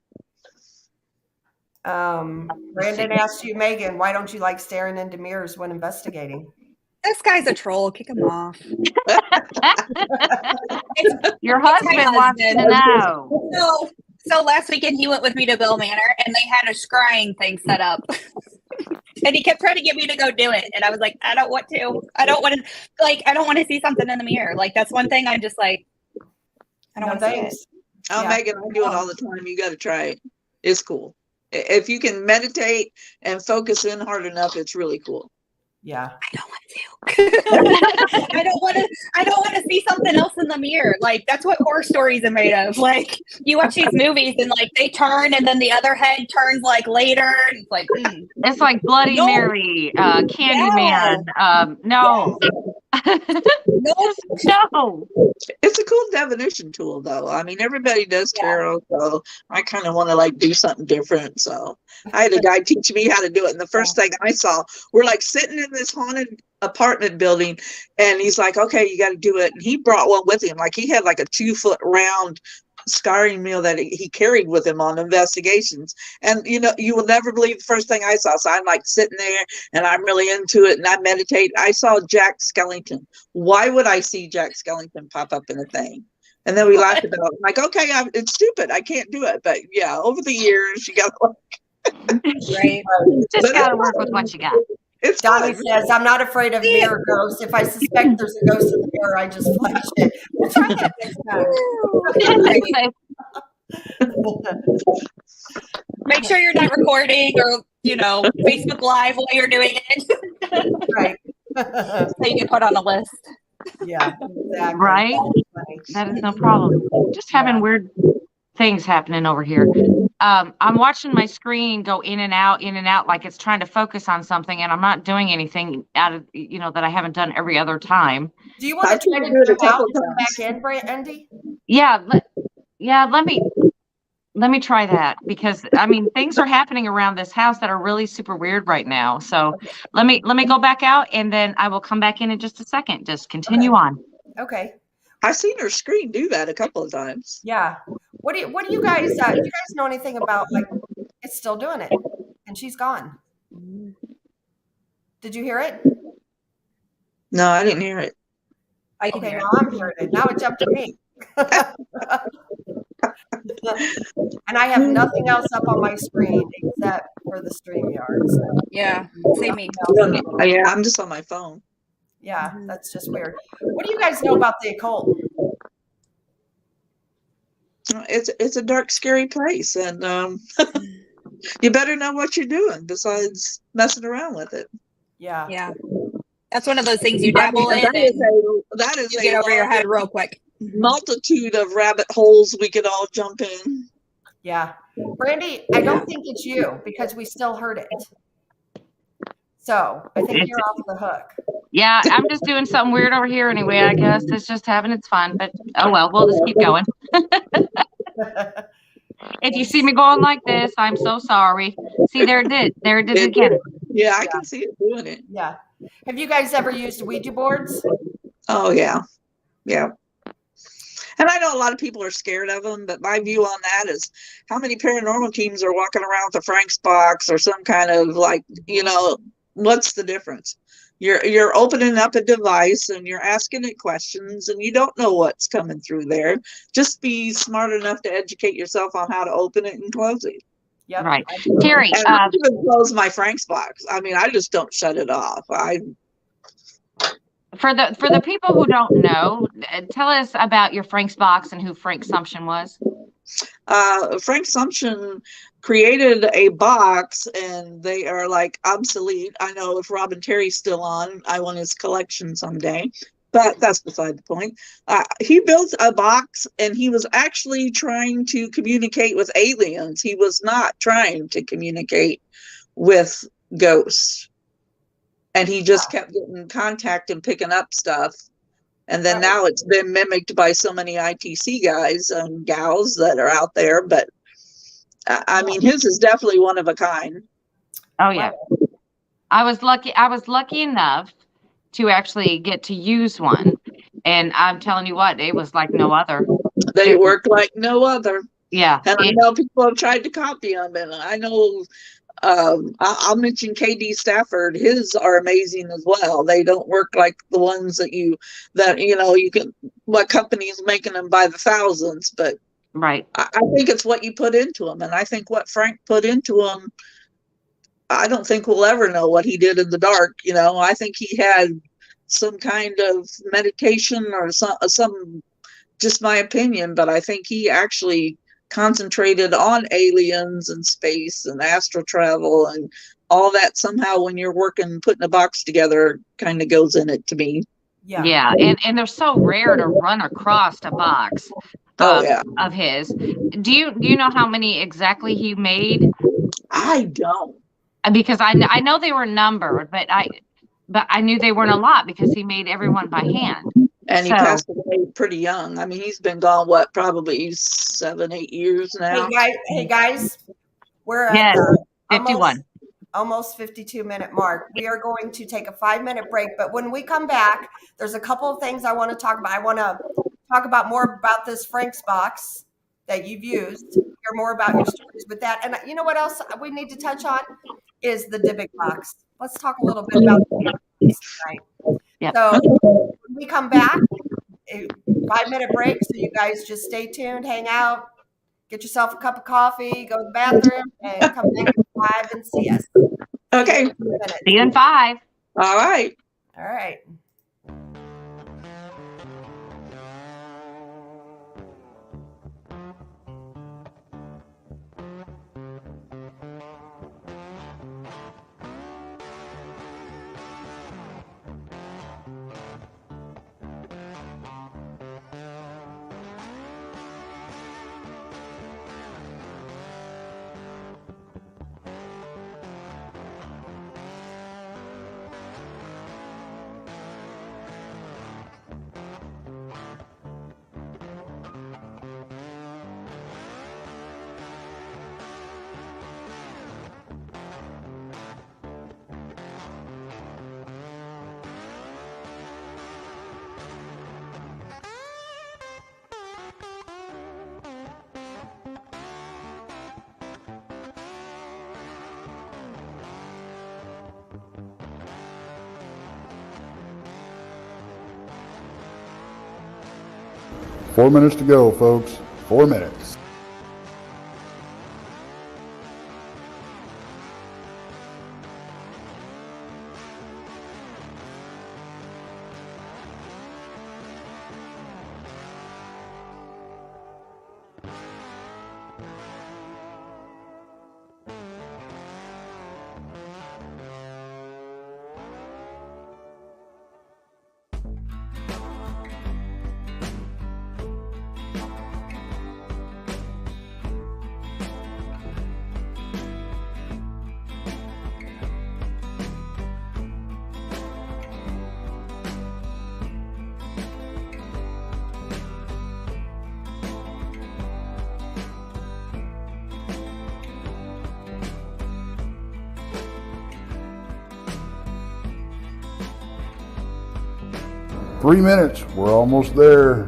Brandon asked you, Megan, why don't you like staring into mirrors when investigating? This guy's a troll. Kick him off. Your my husband wants to husband. know. So last weekend he went with me to Bill Manor and they had a scrying thing set up. And he kept trying to get me to go do it. And I was like, I don't want to. I don't want to see something in the mirror. Like, that's one thing I'm just like, I don't want to see it. Oh, Yeah. Megan, I do it all the time. You got to try it. It's cool. If you can meditate and focus in hard enough, it's really cool. Yeah. I don't want to. I don't want to see something else in the mirror. Like, that's what horror stories are made of. Like, you watch these movies and like they turn and then the other head turns like later. And it's like, It's like Bloody No. Mary, Candyman. No. No. It's a cool definition tool, though. I mean, everybody does tarot, so I kind of want to like do something different. So I had a guy teach me how to do it, and the first thing I saw, we're like sitting in this haunted apartment building, and he's like, "Okay, you got to do it." And he brought one with him, like he had like a 2-foot round scarring meal that he carried with him on investigations. And you will never believe the first thing I saw. So I'm like sitting there and I'm really into it and I meditate. I saw Jack Skellington. Why would I see Jack Skellington pop up in a thing? And then we laughed about it. I'm like, okay, it's stupid. I can't do it. But yeah, over the years, you got to right. Just got to work with what you got. It's Donnie fun. says, I'm not afraid of mirror ghosts. If I suspect there's a ghost in the mirror, I just flash it. We'll try that next time. Make sure you're not recording or, Facebook Live while you're doing it. Right. So you get put on a list. Yeah, exactly. Right? That is no problem. Just having weird things happening over here. I'm watching my screen go in and out, like it's trying to focus on something, and I'm not doing anything out of, that I haven't done every other time. Do you want to try to do it out and come back in, Andy? Yeah. Let me try that, because I mean, things are happening around this house that are really super weird right now. So let me go back out, and then I will come back in just a second. Just continue on. Okay. I've seen her screen do that a couple of times. Yeah. What do you guys do you guys know anything about, like, it's still doing it and she's gone? Did you hear it? No, I didn't hear it. Okay, now I'm hearing it. Now it jumped to me. And I have nothing else up on my screen except for the StreamYard. So. Yeah, same me. Yeah, I'm just on my phone. Yeah, that's just weird. What do you guys know about the occult? It's a dark, scary place, and you better know what you're doing besides messing around with it. Yeah. Yeah. That's one of those things you dabble in that is you a get over your head real quick. multitude of rabbit holes we could all jump in. Yeah. Brandy, I don't think it's you, because we still heard it. So I think you're off the hook. Yeah, I'm just doing something weird over here anyway. I guess it's just having its fun, but oh well, we'll just keep going. If you see me going like this, I'm so sorry. See, there it did again. Yeah, I can see it doing it. Yeah. Have you guys ever used Ouija boards? Oh yeah. And I know a lot of people are scared of them, but my view on that is how many paranormal teams are walking around with a Frank's box or some kind of, like, what's the difference? You're opening up a device and you're asking it questions, and you don't know what's coming through there. Just be smart enough to educate yourself on how to open it and close it. Yep. Right. Teri, And I even close my Frank's box. I mean, I just don't shut it off. for the people who don't know, tell us about your Frank's box and who Frank Sumption was. Frank Sumption created a box, and they are like obsolete. I know if Rob and Terry's still on, I want his collection someday, but that's beside the point. He built a box, and he was actually trying to communicate with aliens. He was not trying to communicate with ghosts, and he just kept getting contact and picking up stuff. And then now it's been mimicked by so many ITC guys and gals that are out there. But I mean, his is definitely one of a kind. Oh yeah. I was lucky enough to actually get to use one. And I'm telling you what, it was like no other. They work like no other. Yeah. And I know people have tried to copy them. And I know I'll mention KD Stafford. His are amazing as well. They don't work like the ones that you can, what company's making them by the thousands, but right. I think it's what you put into them. And I think what Frank put into them, I don't think we'll ever know what he did in the dark. I think he had some kind of meditation or some, just my opinion, but I think he actually concentrated on aliens and space and astral travel and all that. Somehow when you're putting a box together, kind of goes in it to me. Yeah. And they're so rare to run across a box of his. Do you know how many exactly he made? I don't. Because I know they were numbered, but I knew they weren't a lot because he made everyone by hand. And he passed away pretty young. I mean, he's been gone, probably 7-8 years now. Hey guys, we're at 51. Almost 52-minute mark. We are going to take a 5-minute break, but when we come back, there's a couple of things I want to talk about. I want to talk about more about this Frank's box that you've used, hear more about your stories with that. And you know what else we need to touch on is the Dybbuk box. Let's talk a little bit about the Dybbuk box tonight. Yep. So when we come back, a 5-minute break. So you guys just stay tuned, hang out, get yourself a cup of coffee, go to the bathroom, and come back at 5 and see us. Okay. See you in 5. All right. All right. Four minutes to go, folks. 4 minutes. Three minutes. We're almost there.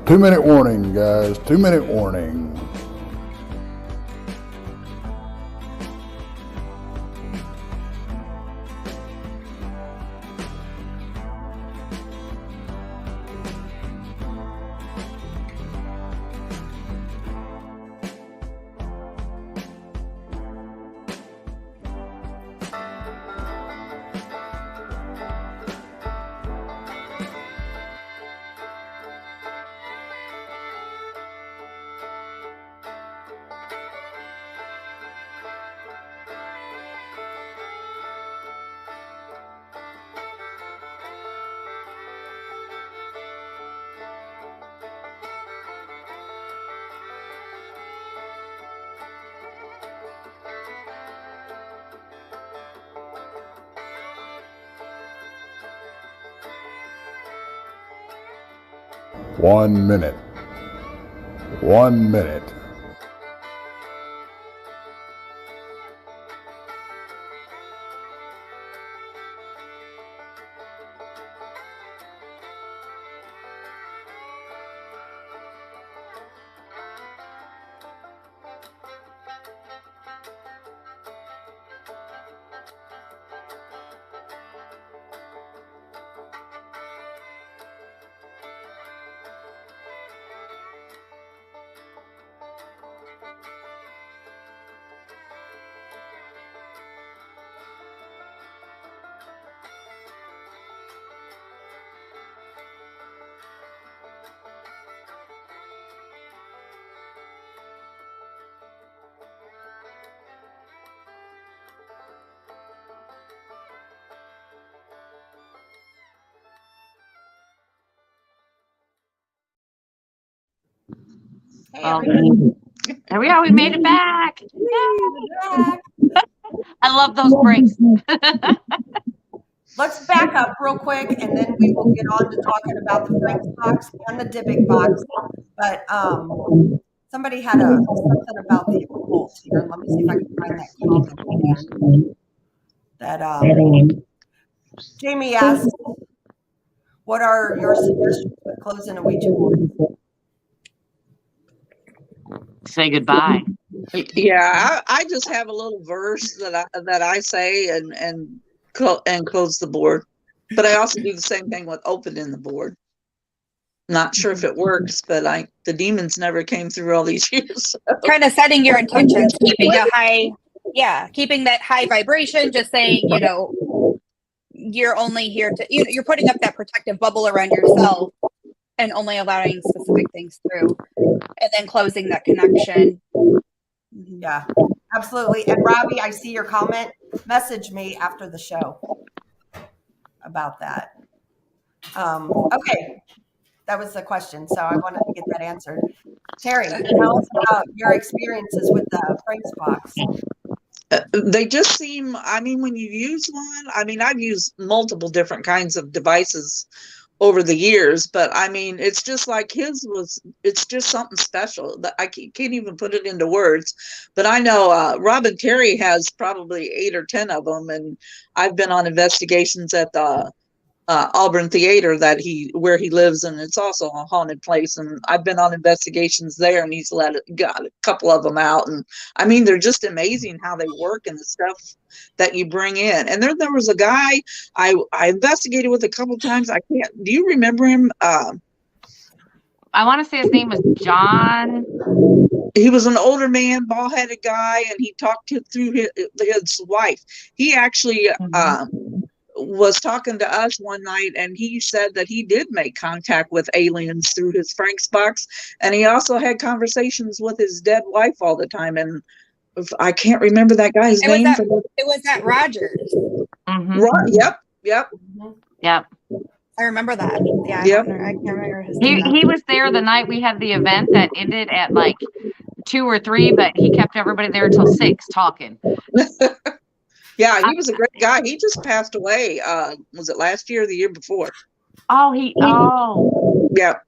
2-minute warning, guys. 2-minute warning. One minute. 1 minute. Hey, Well, everybody. there we are. We made it back. Back. I love those breaks. Let's back up real quick, and then we will get on to talking about the Frank's box and the Dybbuk box. But somebody had something about the occult here. Let me see if I can find that comment again. That Jamie asked, "What are your suggestions for closing a Ouija board?" Say goodbye. Yeah, I just have a little verse that I say and close the board. But I also do the same thing with opening the board. Not sure if it works, but the demons never came through all these years. So. Kind of setting your intentions, keeping that high vibration, just saying, you're only here to, you're putting up that protective bubble around yourself and only allowing specific things through, and then closing that connection. Yeah, absolutely. And Robbie, I see your comment. Message me after the show about that. Okay, that was the question, so I wanted to get that answered. Teri, tell us about your experiences with the Frank's box. They just seem, when you use one, I've used multiple different kinds of devices over the years, but it's just like it's just something special that I can't even put it into words. But I know Robin Teri has probably 8 or 10 of them, and I've been on investigations at the Auburn Theater where he lives, and it's also a haunted place, and I've been on investigations there, and he's got a couple of them out, and they're just amazing how they work and the stuff that you bring in. And there was a guy I investigated with a couple times. Do you remember him? I want to say his name was John. He was an older man, bald-headed guy, and he talked through his wife. He actually was talking to us one night, and he said that he did make contact with aliens through his Frank's box, and he also had conversations with his dead wife all the time. And I can't remember that guy's name. It was at Rogers. Yep. I remember that. Yeah, I can't remember his name. He was there the night we had the event that ended at like 2 or 3, but he kept everybody there until 6 talking. Yeah, he was a great guy. He just passed away. Was it last year or the year before? Yeah.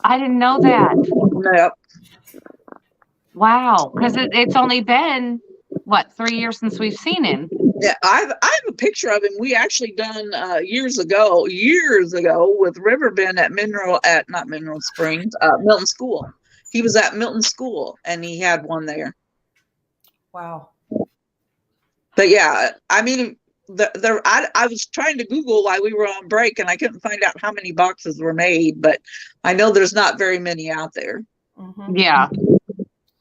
I didn't know that. Yep. Wow. Because it's only been, 3 years since we've seen him? Yeah, I have a picture of him. We actually done years ago with Riverbend at not Mineral Springs, Milton School. He was at Milton School and he had one there. Wow. But yeah, I mean, I was trying to Google while we were on break and I couldn't find out how many boxes were made, but I know there's not very many out there. Mm-hmm. Yeah.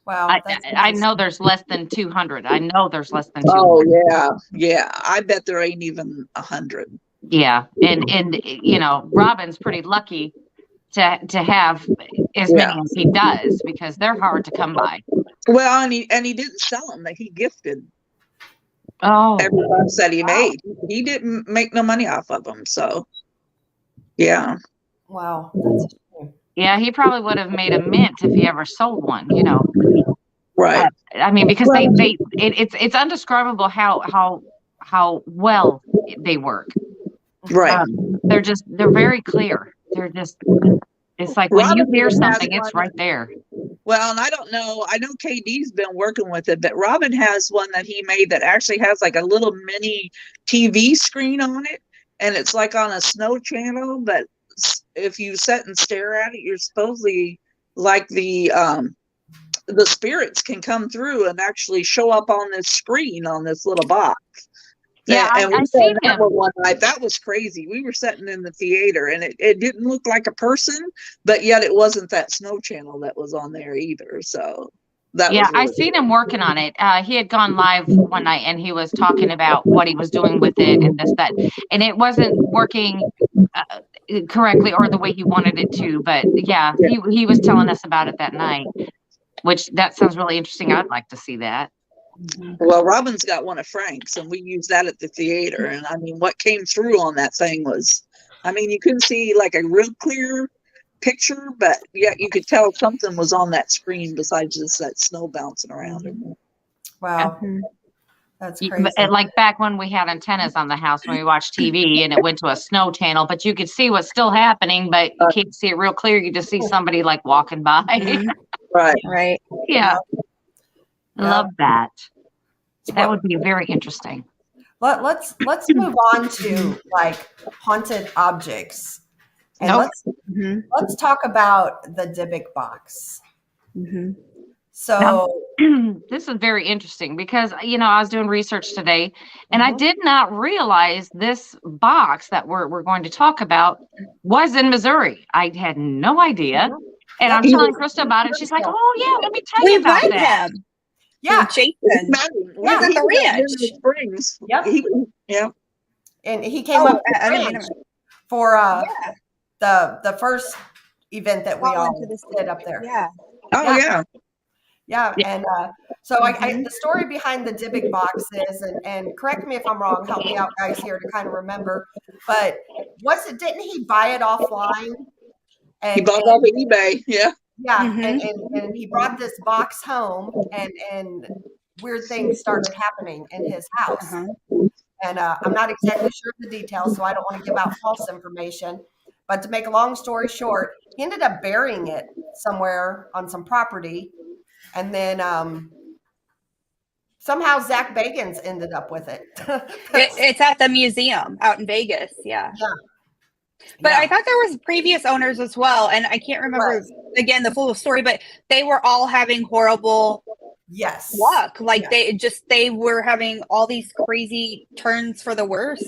Wow. I know there's less than 200. I know there's less than 200. Oh yeah. I bet there ain't even 100. Yeah. And you know, Robin's pretty lucky to have as many as he does because they're hard to come by. Well, and he didn't sell them; that he gifted. Oh, Every box that he made, he didn't make no money off of them. So, yeah. Wow. That's yeah. He probably would have made a mint if he ever sold one. You know, Right. I mean, because it's undescribable how well they work. Right. They're very clear. It's like when you hear something, it's right there. Well, and I don't know. I know KD's been working with it, but Robin has one that he made that actually has like a little mini TV screen on it, and it's like on a snow channel. But if you sit and stare at it, you're supposedly like the spirits can come through and actually show up on this screen on this little box. Yeah, and I seen him one night. That was crazy. We were sitting in the theater, and it didn't look like a person, but yet it wasn't that snow channel that was on there either. So that was really I seen him working on it. He had gone live one night, and he was talking about what he was doing with it and this, that, and it wasn't working correctly or the way he wanted it to. But yeah, he was telling us about it that night, which that sounds really interesting. I'd like to see that. Well, Robin's got one of Frank's, and we used that at the theater. And I mean, what came through on that thing was, I mean, you couldn't see like a real clear picture, but yet you could tell something was on that screen besides just that snow bouncing around. wow. That's crazy. Like back when we had antennas on the house when we watched TV and it went to a snow channel, but you could see what's still happening, but you can't see it real clear. You just see somebody like walking by. Right. Yeah. Love that. That would be very interesting. Let's move on to like haunted objects, and let's talk about the Dybbuk box. So now, this is very interesting because I was doing research today, and I did not realize this box that we're going to talk about was in Missouri. I had no idea, and I'm telling Krista about it. She's like, "Oh yeah, let me tell you about that." Yeah, Jason. Yeah, at the ranch. Springs. Yep. And he came up for the first event that we all did up there. Yeah. Yeah. And so the story behind the Dybbuk box is, and correct me if I'm wrong, help me out guys here to kind of remember, but didn't he buy it offline? And he bought it off of eBay. Yeah. Yeah, and he brought this box home, and weird things started happening in his house. And I'm not exactly sure of the details, so I don't want to give out false information. But to make a long story short, he ended up burying it somewhere on some property, and then somehow Zach Bagans ended up with it. It's at the museum out in Vegas. Yeah. But I thought there was previous owners as well, and I can't remember again the full story, but they were all having horrible luck. Like they were having all these crazy turns for the worse,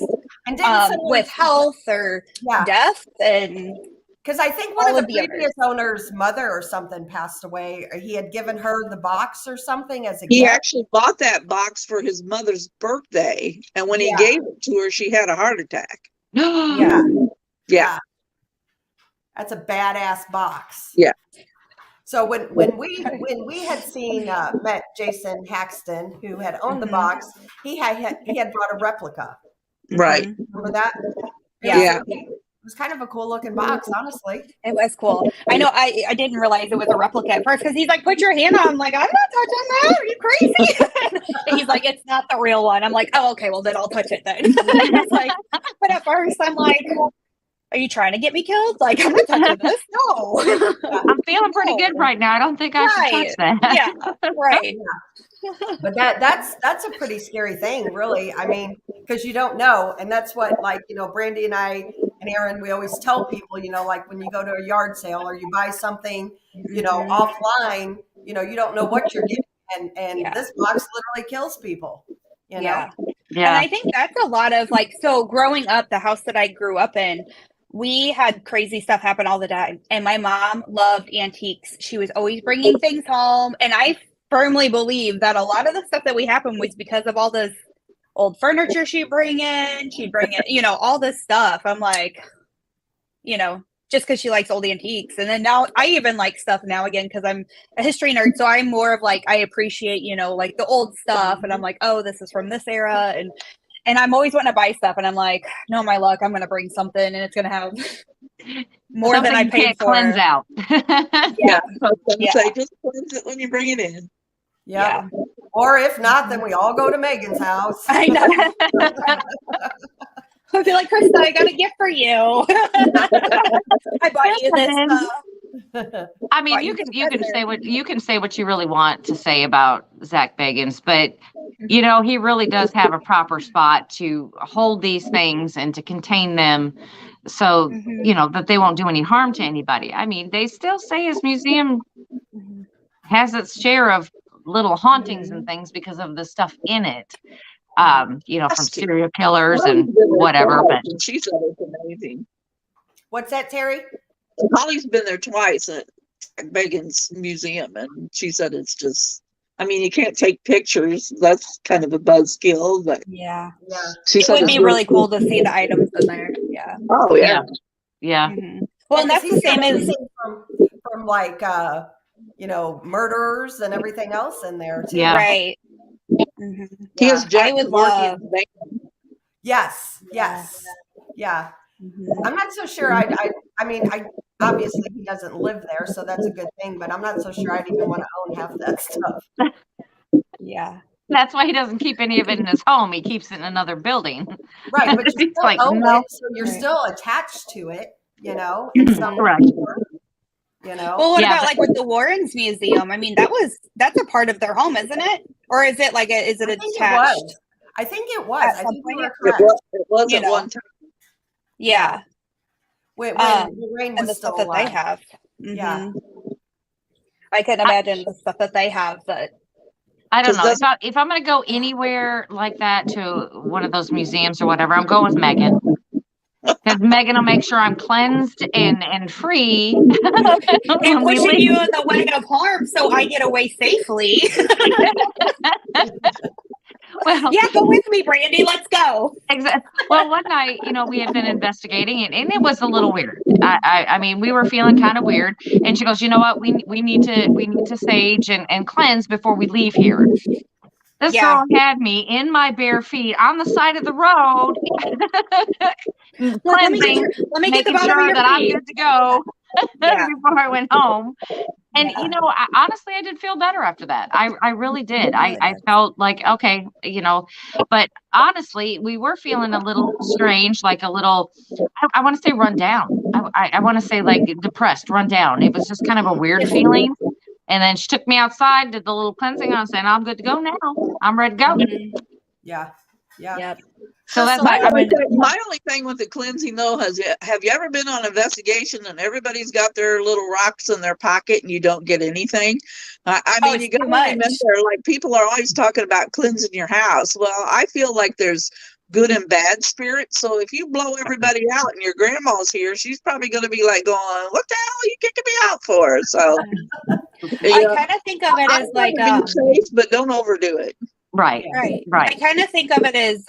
and with health or death, and because I think one of the previous owners' mother or something passed away, or he had given her the box or something as a gift. He actually bought that box for his mother's birthday, and when he gave it to her, she had a heart attack. Yeah. That's a badass box. Yeah. So when we had met Jason Haxton, who had owned the box, he had brought a replica. Right. Remember that? Yeah. It was kind of a cool looking box, honestly. It was cool. I know I didn't realize it was a replica at first because he's like, put your hand on. I'm like, I'm not touching that. Are you crazy? And he's like, it's not the real one. I'm like, oh, okay, well then I'll touch it then. It's like, but at first I'm like, are you trying to get me killed? Like, I'm not touching this. No. I'm feeling pretty good right now. I don't think I should touch that. Yeah, right. But that's a pretty scary thing, really. I mean, because you don't know, and that's what, like, Brandy and I and Aaron, we always tell people, like when you go to a yard sale or you buy something, offline, you don't know what you're getting, and this box literally kills people. Yeah. Yeah. And I think that's a lot of so growing up, the house that I grew up in, we had crazy stuff happen all the time. And my mom loved antiques. She was always bringing things home. And I firmly believe that a lot of the stuff that we happened was because of all this old furniture she'd bring in, all this stuff. I'm like, just because she likes old antiques. And then now I even like stuff now again, because I'm a history nerd. So I'm more of I appreciate, the old stuff. And I'm like, oh, this is from this era. And I'm always wanting to buy stuff. And I'm like, no, my luck, I'm going to bring something and it's going to have more Something than I you paid can't for. cleanse out. Yeah. Say, just cleanse it when you bring it in. Yeah. Or if not, then we all go to Megan's house. I know. I'd be like, Krista, I got a gift for you. I bought you this stuff. I mean, you can say what you really want to say about Zach Bagans, but he really does have a proper spot to hold these things and to contain them, so that they won't do any harm to anybody. I mean, they still say his museum has its share of little hauntings and things because of the stuff in it. From serial killers and whatever. But she said it's amazing. What's that, Teri? Holly's been there twice at Bacon's museum, and she said it's just, I mean, you can't take pictures. That's kind of a buzzkill, but yeah. She it said would be really cool to see the items in there. Yeah. Oh yeah. Yeah. Mm-hmm. Well, and that's the same as from murderers and everything else in there too. Yeah. Right. Mm-hmm. He has I would love. Yes. Yeah. Mm-hmm. I'm not so sure. I mean, obviously he doesn't live there, so that's a good thing. But I'm not so sure I'd even want to own half that stuff. Yeah. That's why he doesn't keep any of it in his home. He keeps it in another building. Right, but you still own it, so you're still attached to it. In some Correct. Well, what about with the Warrens Museum? I mean, that's a part of their home, isn't it? Or is it is it attached? I think it was. I think you were correct. It was at one time. Yeah. When Lorraine was and the still stuff alive. that they have. Mm-hmm. Yeah. I can imagine the stuff that they have, but I don't know. If I'm going to go anywhere like that to one of those museums or whatever, I'm going with Megan. Because Megan will make sure I'm cleansed and free. And pushing you in the way of harm so I get away safely. Well, yeah, go with me, Brandy. Let's go. Exactly. Well, one night, we had been investigating and it was a little weird. I mean, we were feeling kind of weird. And she goes, you know what? We need to sage and cleanse before we leave here. This girl had me in my bare feet on the side of the road, cleansing, let me get the making bottom sure of your that I'm feet. good to go before I went home. And, honestly, I did feel better after that. I really did. I felt like, okay, but honestly, we were feeling a little strange, like a little, I want to say run down. I want to say depressed, run down. It was just kind of a weird feeling. And then she took me outside, did the little cleansing. I was saying, I'm good to go now. I'm ready to go. Yeah. Yep. So that's my only thing with the cleansing though have you ever been on investigation and everybody's got their little rocks in their pocket and you don't get anything? I mean, you got to remember, people are always talking about cleansing your house. Well, I feel like there's good and bad spirits. So if you blow everybody out and your grandma's here, she's probably going to be like going, "What the hell are you kicking me out for?" So I kind of think of it as be safe, but don't overdo it. Right. I kind of think of it as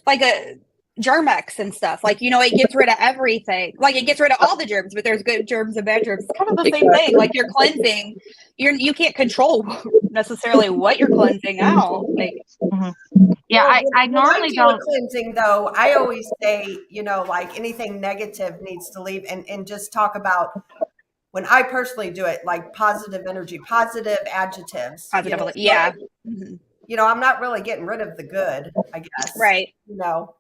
like a Germ-X and stuff. It gets rid of everything. It gets rid of all the germs, but there's good germs and bad germs. It's kind of the same thing. You're cleansing. You can't control necessarily what you're cleansing out. Yeah, I normally don't. Cleansing though, I always say, anything negative needs to leave, and just talk about when I personally do it, positive energy, positive adjectives. Positive, yeah. I'm not really getting rid of the good, I guess. Right.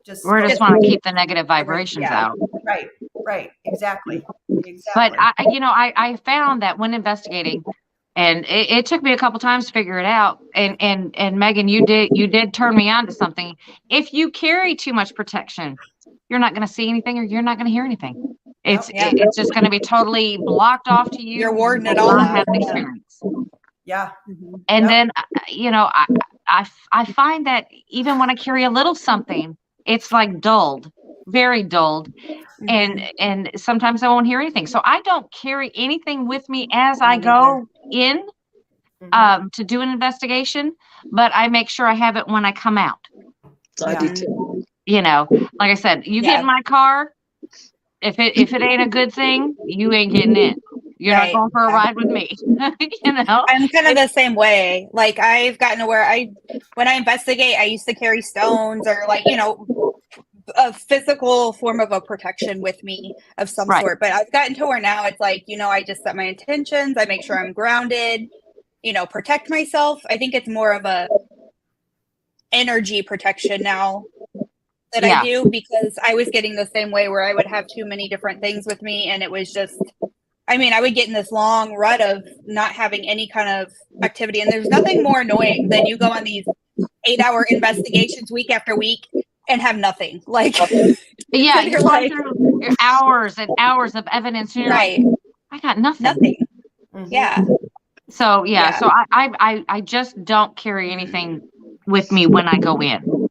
Just We just want to keep the negative vibrations Yeah. out. Right. Exactly. But I found that when investigating, and it took me a couple times to figure it out. And Megan, you did turn me on to something. If you carry too much protection, you're not going to see anything, or you're not going to hear anything. It's just going to be totally blocked off to you. You're warding it will all not out. have an experience. Yeah. And then I find that even when I carry a little something, it's like dulled, very dulled. And sometimes I won't hear anything. So I don't carry anything with me as I go in to do an investigation, but I make sure I have it when I come out. So I do too. Like I said, you get in my car, if it ain't a good thing, you ain't getting in. You're not going for a ride with me. I'm kind of the same way. Like, I've gotten to where when I investigate, I used to carry stones or a physical form of a protection with me of some sort. But I've gotten to where now it's like, I just set my intentions. I make sure I'm grounded, protect myself. I think it's more of a energy protection now that I do, because I was getting the same way where I would have too many different things with me. And it was just, I would get in this long rut of not having any kind of activity. And there's nothing more annoying than you go on these 8-hour investigations week after week and have nothing. Like, you're going through your hours and hours of evidence. And you're like, I got nothing. Yeah. So, so I just don't carry anything with me when I go in.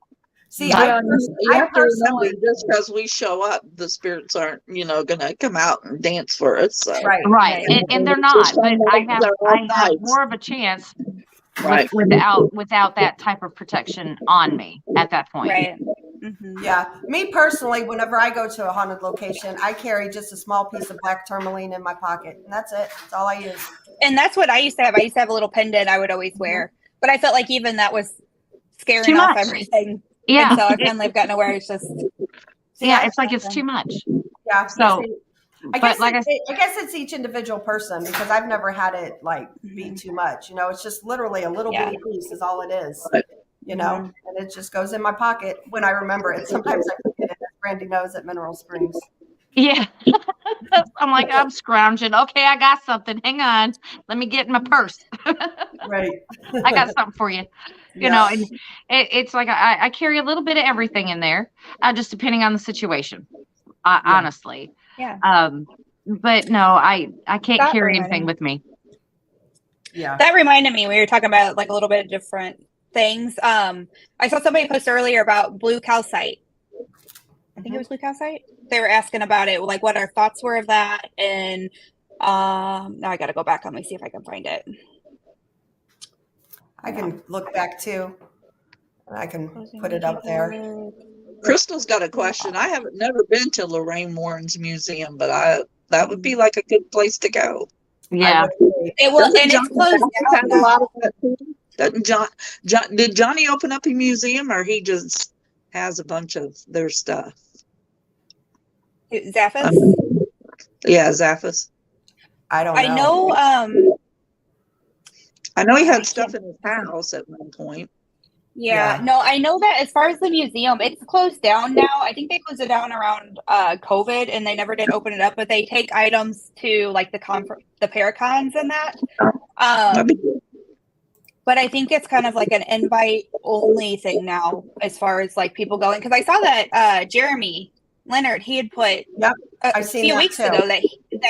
See, you have to remember, just because we show up, the spirits aren't, going to come out and dance for us. So. Right. And they're not. But I have more of a chance without that type of protection on me at that point. Right. Yeah. Me personally, whenever I go to a haunted location, I carry just a small piece of black tourmaline in my pocket. And that's it. That's all I use. And that's what I used to have. I used to have a little pendant I would always wear. But I felt like even that was scaring off everything. Yeah. And so I finally have gotten to where it's just. It's like it's too much. Yeah. So. I guess it's each individual person, because I've never had it be too much. It's just literally a little bitty piece is all it is. And it just goes in my pocket when I remember it. Sometimes I forget it, as Brandy knows, at Mineral Springs. Yeah. I'm like, I'm scrounging. Okay, I got something. Hang on. Let me get in my purse. Right. I got something for you. And it's like I carry a little bit of everything in there, just depending on the situation. Honestly. Yeah. But no, I can't carry anything with me. Yeah. That reminded me, we were talking about like a little bit of different things. I saw somebody post earlier about blue calcite. I think it was blue calcite. They were asking about it, like what our thoughts were of that. And now I got to go back. Let me see if I can find it. I can look back too. And I can put it up there. Crystal's got a question. I haven't never been to Lorraine Warren's museum, but that would be like a good place to go. Yeah. It will, and it's closed down now. A lot of that too? Doesn't did Johnny open up a museum, or he just has a bunch of their stuff? Zaffis? Yeah, Zaffis. I don't know. I know he had stuff in his house at one point. Yeah, no, I know that as far as the museum, it's closed down now. I think they closed it down around COVID, and they never did open it up, but they take items to like the Paracons and that. But I think it's kind of like an invite only thing now as far as like people going. Because I saw that Jeremy Leonard, he had put a few weeks ago that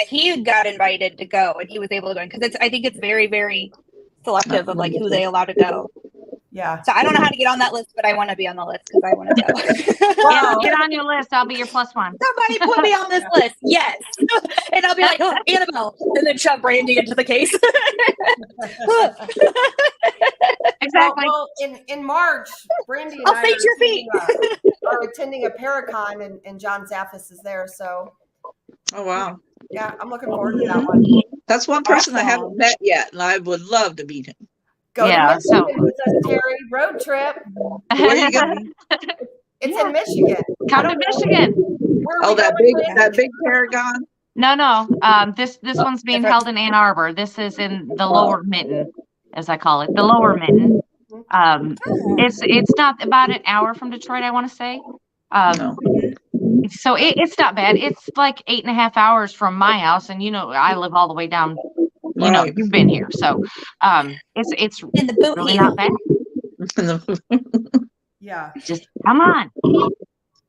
he got invited to go, and he was able to go. Because I think it's very, very selective of like who they allow to go. Yeah. So I don't know how to get on that list, but I want to be on the list because I want to go. Wow. Get on your list. I'll be your +1. Somebody put me on this list. Yes. And I'll be like, oh, Annabelle. And then shove Brandy into the case. Exactly. Well, in March, Brandy and I'll I face your feet. are attending a Paracon, and John Zaffis is there. So. Oh, wow. Yeah, I'm looking forward to that one. That's one person I haven't met yet, and I would love to meet him. Go to Michigan with us, Teri. Road trip. Where are you going? It's in Michigan. Come to Michigan. That big Paragon? No. This one's being held in Ann Arbor. This is in the Lower Mitten, as I call it, the Lower Mitten. It's not about an hour from Detroit, I want to say. No. So it's not bad. It's like 8.5 hours from my house, and I live all the way down. Right. You've been here, so it's In the boot really heel. not bad. Yeah. Just come on,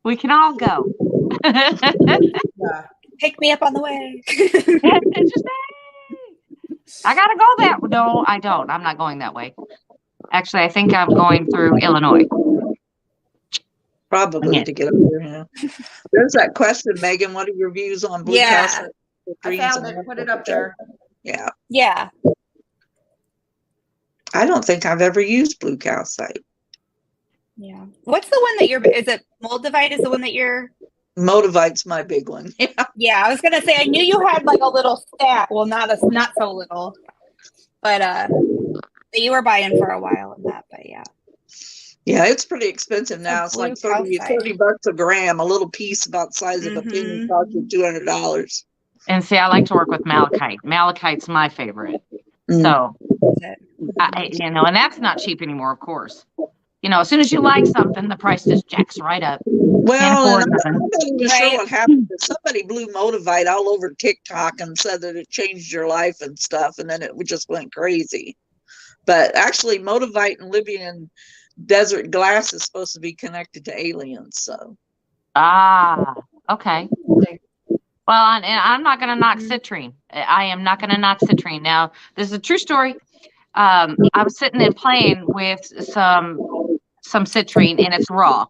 we can all go. Yeah. Pick me up on the way. Just, I gotta go that. No, I don't. I'm not going that way. Actually, I think I'm going through Illinois. Probably to get up there. Yeah. There's that question, Megan. What are your views on blue Yeah. cow? I found it. Put it up there. Yeah. Yeah. I don't think I've ever used blue calcite. Yeah. What's the one that is it Moldavite is the one that you're? Motivite's my big one. Yeah. Yeah, I was gonna say I knew you had like a little stat. Well, not so little, but that you were buying for a while in that. But yeah. Yeah, it's pretty expensive now. It's like blue 30 bucks a gram. A little piece about the size of a penny costs you $200. And see, I like to work with malachite. Malachite's my favorite. So, and that's not cheap anymore, of course. As soon as you like something, the price just jacks right up. Well, and I'm not even sure what happened. Somebody blew Motivite all over TikTok and said that it changed your life and stuff, and then it just went crazy. But actually, Motivite and Libyan desert glass is supposed to be connected to aliens. So. Okay. Well, and I'm not going to knock citrine. I am not going to knock citrine. Now, this is a true story. I was sitting and playing with some citrine, and it's raw.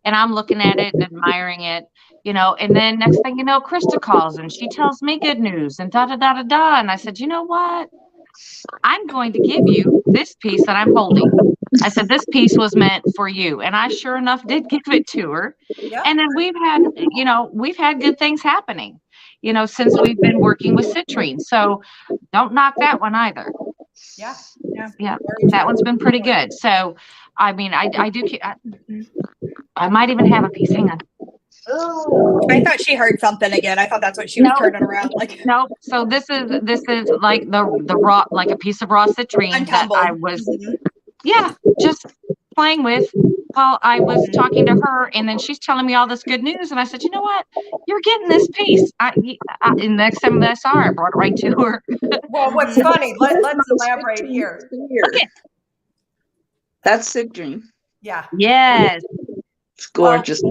And I'm looking at it and admiring it, and then next thing you know, Krista calls and she tells me good news and da-da-da-da-da. And I said, you know what? I'm going to give you this piece that I'm holding. I said, this piece was meant for you. And I sure enough did give it to her. Yep. And then we've had good things happening, since we've been working with citrine. So don't knock that one either. Yeah. That one's been pretty good. So, I mean, I might even have a piece. Hang on. I thought she heard something again. I thought that's what she was turning around like. Nope. So this is like the raw, like a piece of raw citrine that I was, just playing with while I was talking to her, and then she's telling me all this good news, and I said, you know what, you're getting this piece. And the next time that I saw her, I brought it right to her. Well, what's funny? Let's elaborate here. Okay. That's citrine. Yeah. Yes. It's gorgeous.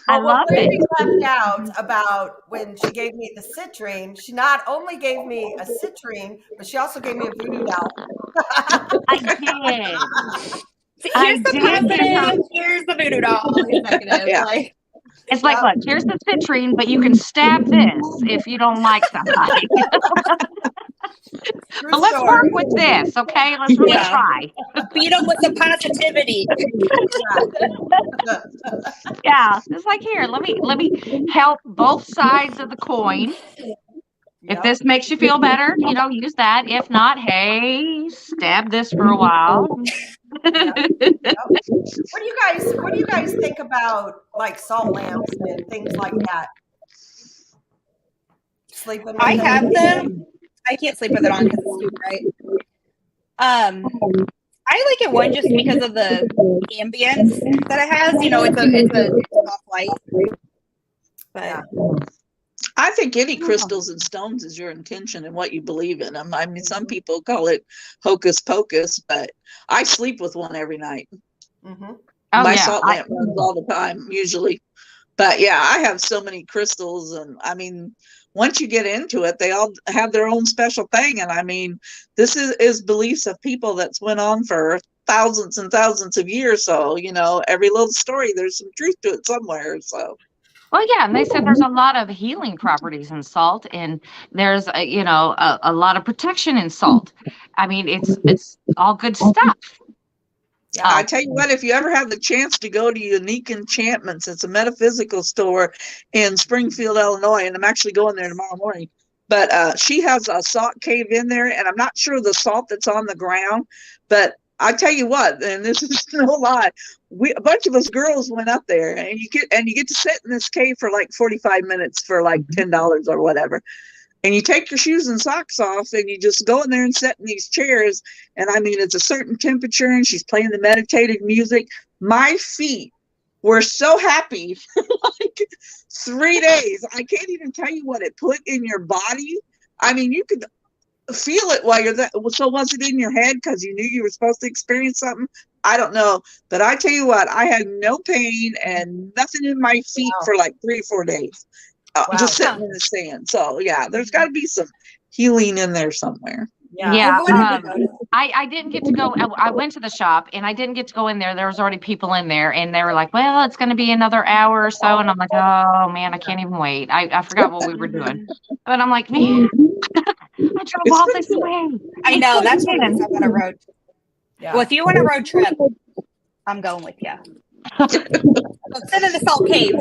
I love it. Left out about when she gave me the citrine. She not only gave me a citrine, but she also gave me a voodoo doll. I did. Here's the positive. Here's the voodoo doll. It's like, look, here's the citrine, but you can stab this if you don't like somebody. But let's work with this, okay? Let's really try. Beat them with the positivity. Yeah, it's like, here, let me help both sides of the coin. If this makes you feel better, use that. If not, hey, stab this for a while. What do you guys think about like salt lamps and things like that? Sleeping with I have them. I can't sleep with it on because it's too bright. I like it one just because of the ambience that it has. It's a soft light. But I think any crystals and stones is your intention and what you believe in them. I mean, some people call it hocus pocus, but I sleep with one every night. Mm-hmm. My salt lamp runs all the time, usually. But yeah, I have so many crystals, and I mean, once you get into it, they all have their own special thing. And I mean, this is beliefs of people that's went on for thousands and thousands of years. So, every little story, there's some truth to it somewhere. So. Well, yeah, and they said there's a lot of healing properties in salt, and there's a lot of protection in salt. I mean, it's all good stuff. Yeah, I tell you what, if you ever have the chance to go to Unique Enchantments, it's a metaphysical store in Springfield, Illinois, and I'm actually going there tomorrow morning. But she has a salt cave in there, and I'm not sure the salt that's on the ground, but I tell you what, and this is no lie, a bunch of us girls went up there, and you get to sit in this cave for like 45 minutes for like $10 or whatever. And you take your shoes and socks off and you just go in there and sit in these chairs. And I mean, it's a certain temperature and she's playing the meditative music. My feet were so happy for like 3 days. I can't even tell you what it put in your body. I mean, you could feel it while you're there. So was it in your head because you knew you were supposed to experience something? I don't know. But I tell you what, I had no pain and nothing in my feet for like 3 or 4 days. Just sitting in the sand. So yeah, there's got to be some healing in there somewhere. Yeah. I didn't get to go. I went to the shop and I didn't get to go in there. There was already people in there and they were like, well, it's going to be another hour or so. And I'm like, oh man, I can't even wait. I forgot what we were doing. But I'm like, man, I drove all this way. I know. That's what it's on a road. Yeah. Well, if you want a road trip, I'm going with you. Instead of the Salt Cave.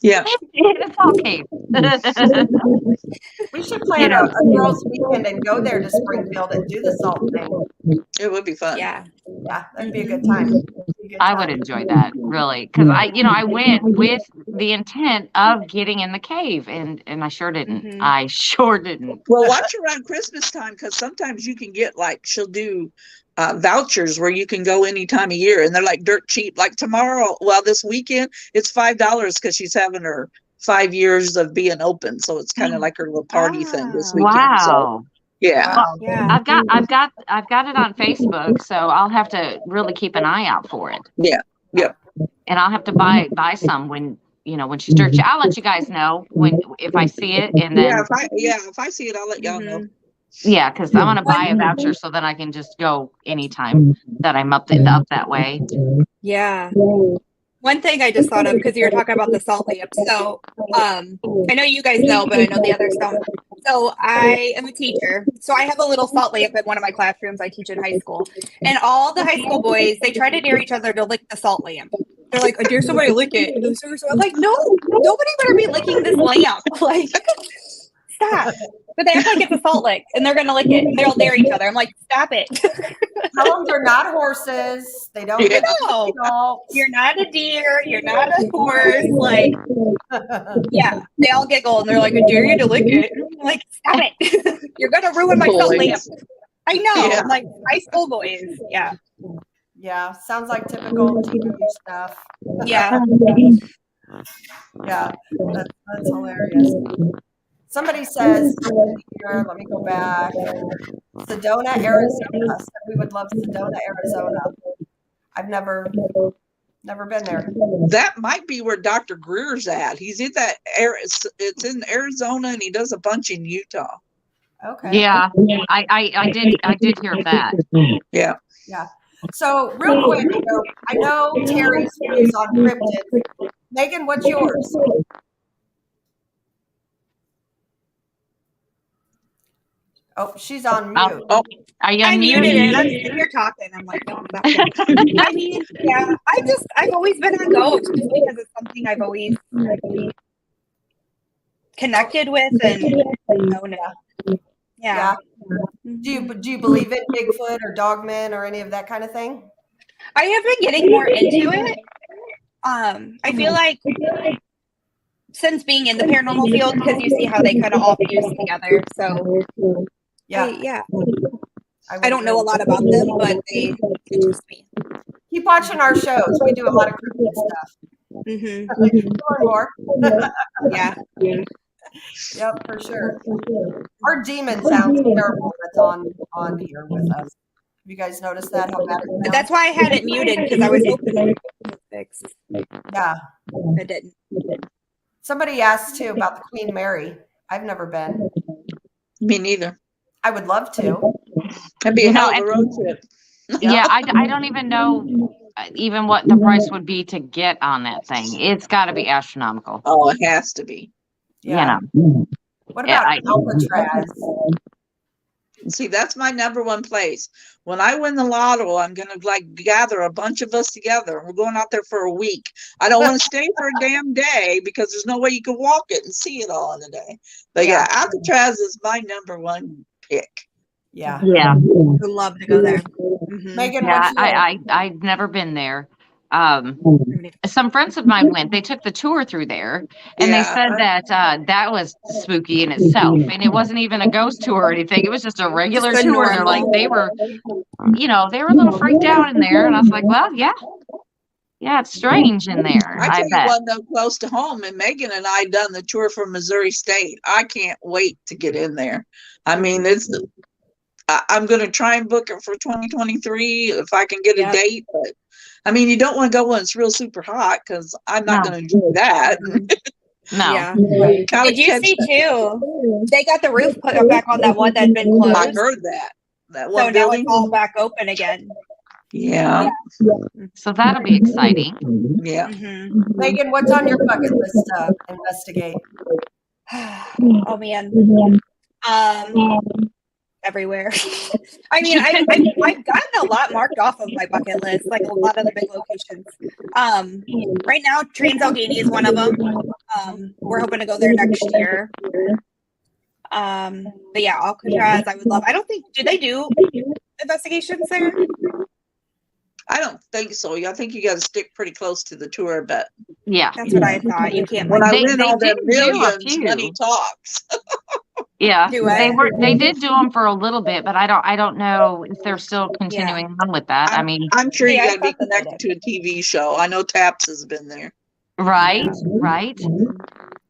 Yeah. It's Salt Cave. We should plan a girls' weekend and go there to Springfield and do the salt thing. It would be fun. Yeah. Yeah, that'd be a good time. I would enjoy that, really, because I went with the intent of getting in the cave, and I sure didn't. Mm-hmm. I sure didn't. Well, watch around Christmas time because sometimes you can get like she'll do vouchers where you can go any time of year, and they're like dirt cheap. Like tomorrow, well, this weekend it's $5 because she's having her 5 years of being open, so it's kind of like her little party thing this weekend. Wow. So, yeah. Well, yeah. I've got it on Facebook, so I'll have to really keep an eye out for it. Yeah. Yep. And I'll have to buy some when she starts. I'll let you guys know if I see it, and then if I see it, I'll let y'all know. Yeah, because I'm gonna buy a voucher so that I can just go anytime that I'm up that way. Yeah. One thing I just thought of, because you were talking about the salt lamp. So I know you guys know, but I know the others don't. So I am a teacher. So I have a little salt lamp in one of my classrooms. I teach in high school. And all the high school boys, they try to dare each other to lick the salt lamp. They're like, I dare somebody to lick it. So I'm like, no, nobody better be licking this lamp. Like, stop. But they act like it's a salt lick, and they're going to lick it, and they'll dare each other. I'm like, stop it. Tell them they're not horses. They don't get salt. You're not a deer. You're not a horse. Like, yeah, they all giggle, and they're like, I dare you to lick it. I'm like, stop it. You're going to ruin my salt lamp. I know. Yeah. Like, high school boys. Yeah. Yeah, sounds like typical teenage stuff. Yeah. Yeah, that's hilarious. Somebody says here, let me go back. Sedona, Arizona. So we would love Sedona, Arizona. I've never been there. That might be where Dr. Greer's at. He's in that area. It's in Arizona, and he does a bunch in Utah. Okay. Yeah, I did hear of that. Yeah. Yeah. So real quick, I know Teri's views on cryptids. Megan, what's yours? Oh, she's on mute. Oh, are you I muted? And I'm sitting here talking. I'm like, no, I mean, yeah, I've always been on ghosts just because it's something I've always connected with and known. Yeah. Do you believe in Bigfoot or Dogman or any of that kind of thing? I have been getting more into it. I feel like since being in the paranormal field, because you see how they kind of all fuse together. So yeah. I don't know a lot about them, but they interest me. Keep watching our shows. We do a lot of cryptid stuff. Mm-hmm. More. Yeah. Yep, for sure. Our demon sounds terrible that's on here with us. Have you guys noticed that? How bad it sounds? That's why I had it muted, because I was hoping it would fix. Yeah. I didn't. Somebody asked too about the Queen Mary. I've never been. Me neither. I would love to. That'd be a hell of a road trip. Yeah, I don't even know even what the price would be to get on that thing. It's got to be astronomical. Oh, it has to be. Yeah. What about Alcatraz? See, that's my number one place. When I win the lotto, I'm going to like gather a bunch of us together. We're going out there for a week. I don't want to stay for a damn day because there's no way you can walk it and see it all in a day. But yeah, Alcatraz is my number one pick. Yeah. Would love to go there. Megan, I've never been there. some friends of mine went. They took the tour through there, and they said that that was spooky in itself. And it wasn't even a ghost tour or anything. It was just a regular Just a tour. They're like, normal. they were a little freaked out in there. And I was like, well, yeah, it's strange in there. I tell you bet. what, though, close to home, and Megan and I done the tour from Missouri State. I can't wait to get in there. I mean, I'm going to try and book it for 2023 if I can get a date. But I mean, you don't want to go when it's real super hot because I'm not going to enjoy that. No. Yeah. Did you see too? They got the roof put back on that one that's been closed. I heard that. That one so building. now it's all back open again. Yeah. So that'll be exciting. Yeah. Mm-hmm. Megan, what's on your bucket list to investigate? Oh man. Everywhere. I mean, I've gotten a lot marked off of my bucket list, like a lot of the big locations. Right now, Trans-Allegheny is one of them. We're hoping to go there next year. But yeah, Alcatraz, I would love. I don't think, do they do investigations there? I don't think so. I think you got to stick pretty close to the tour, but yeah, that's what I thought. You can't. When I They- win they all them did do a millions, few. money talks. yeah. Do it. They did do them for a little bit, but I don't know if they're still continuing on with that. I mean, I'm sure you Yeah, I got to be thought that they connected to a TV show. I know Taps has been there. right.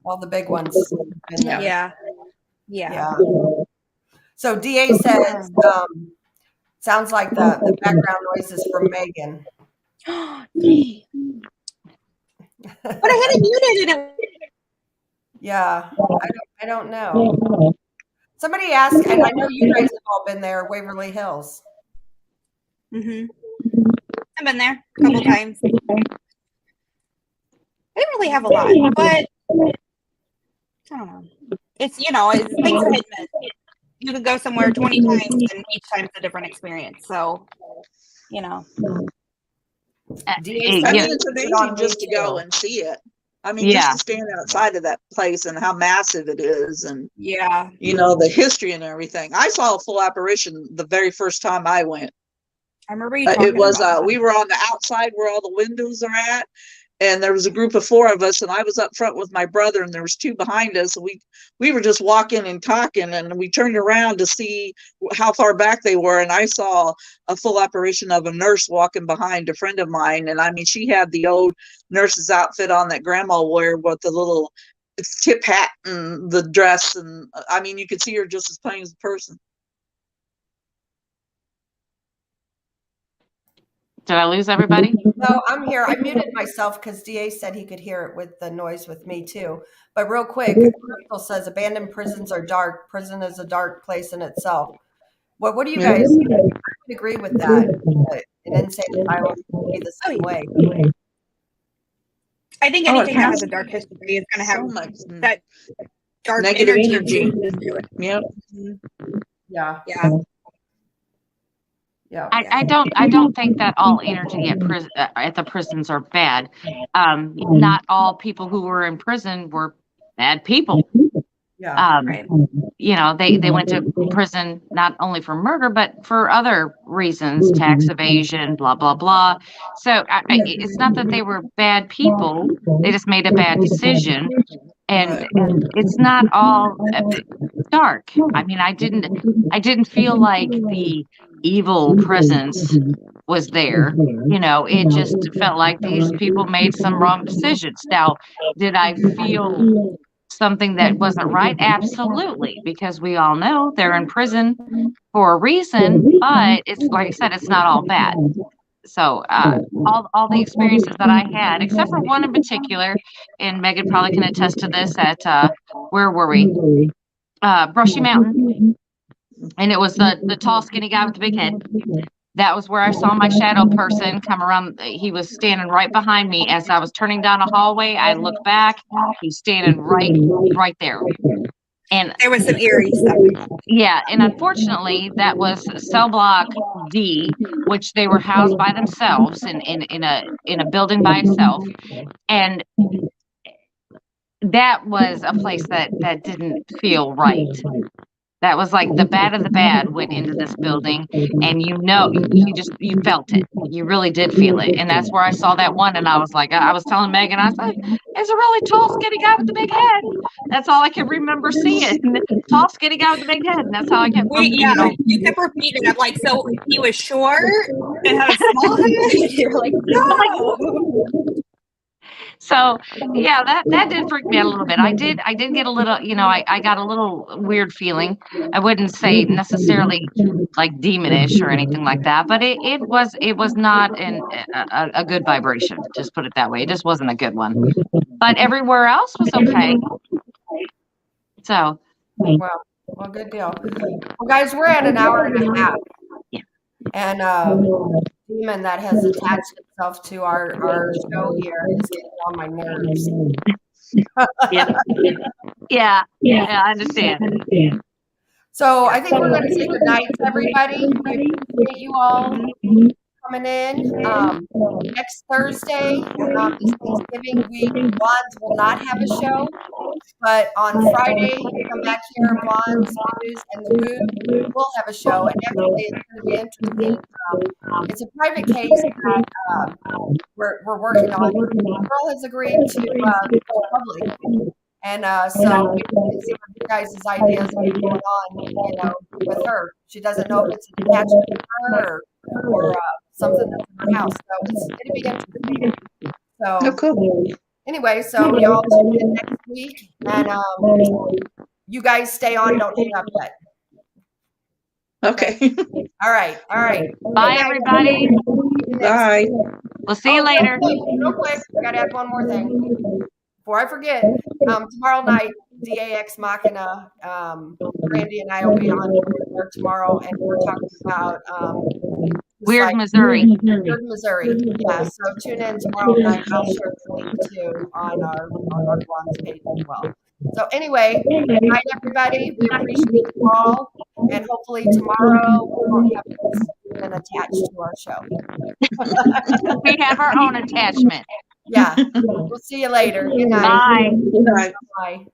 All the big ones. Been there. Yeah. Yeah. So DA says, sounds like the background noise is from Megan. But I had it muted and it. Yeah, I don't know. Somebody asked, and I know you guys have all been there, Waverly Hills. Mm-hmm. I've been there a couple times. I didn't really have a lot, but I don't know. It's it's things are hit and miss. You could go somewhere 20 times, and each time's a different experience. So, DA I said mean, he it's put it on amazing me just to go too. and see it. I mean, just to stand outside of that place and how massive it is, and yeah, the history and everything. I saw a full apparition the very first time I went. I remember you talking It was about we were on the outside where all the windows are at, and there was a group of 4 of us, and I was up front with my brother, and there was 2 behind us. And we were just walking and talking, and we turned around to see how far back they were, and I saw a full apparition of a nurse walking behind a friend of mine. And I mean, she had the old nurse's outfit on that grandma wore with the little tip hat and the dress, and I mean, you could see her just as plain as a person. Did I lose everybody? No, I'm here. I muted myself because DA said he could hear it with the noise with me too. But real quick, Crystal says abandoned prisons are dark. Prison is a dark place in itself. What do you guys? I would agree with that. An insane asylum would be the same way. I think anything that has a dark history is going to have So much that dark negative energy. energy. Yep. Yeah. Yeah. Yeah. I don't think that all energy at the prisons are bad. Not all people who were in prison were bad people. Yeah. Right. They went to prison not only for murder but for other reasons, tax evasion, blah blah blah. So it's not that they were bad people; they just made a bad decision. And it's not all dark. I mean, I didn't feel like the evil presence was there. It just felt like these people made some wrong decisions. Now, did I feel something that wasn't right? Absolutely, because we all know they're in prison for a reason, but it's like I said, it's not all bad. So all the experiences that I had, except for one in particular, and Megan probably can attest to this, at where were we? Brushy Mountain. And it was the tall, skinny guy with the big head. That was where I saw my shadow person come around. He was standing right behind me as I was turning down a hallway. I looked back. He's standing right there. And There was some eerie stuff. yeah, and unfortunately, that was cell block D, which they were housed by themselves in a building by itself, and that was a place that didn't feel right. That was like the bad of the bad went into this building, and you felt it. You really did feel it. And that's where I saw that one, and I was like, I was telling Megan, I said, it's a really tall, skinny guy with the big head. That's all I can remember seeing. Tall, skinny guy with the big head, and that's how I kept. You kept repeating it. I'm like, so he was short and had a small head. You're like, no. So yeah, that did freak me out a little bit. I did get a little, I got a little weird feeling. I wouldn't say necessarily like demonish or anything like that, but it was not a good vibration. Just put it that way. It just wasn't a good one. But everywhere else was okay. So well, good deal. Well, guys, we're at an hour and a half. Yeah. And demon that has attached itself to our show here is getting on my nerves. Yeah, I understand. So I think we're going to say good night to everybody. We appreciate you all coming in. Next Thursday is Thanksgiving week. Blondes will not have a show, but on Friday, come back here, Blondes, News, and the Boo will have a show. And actually, it's going to be interesting. It's a private case that we're working on. The girl has agreed to go public. And so we can see what you guys' ideas are going on, with her. She doesn't know if it's an attachment to her or something that's in her house. So it's going to be interesting. So cool. Anyway, so y'all tune in next week, and you guys stay on. Don't hang up yet. Okay. All right. Bye, everybody. Bye. We'll see you later. Real quick, I got to add one more thing before I forget. Tomorrow night, DAX Machina, Randy and I will be on there tomorrow, and we're talking about Weird Missouri. Weird Missouri. Yeah, so tune in tomorrow night. I'll share the link too on our Blondes page as well. So anyway, good night, everybody. We appreciate you all, and hopefully tomorrow we won't have this even attached to our show. We have our own attachment. Yeah. We'll see you later. Good night. Bye. Good night. Bye.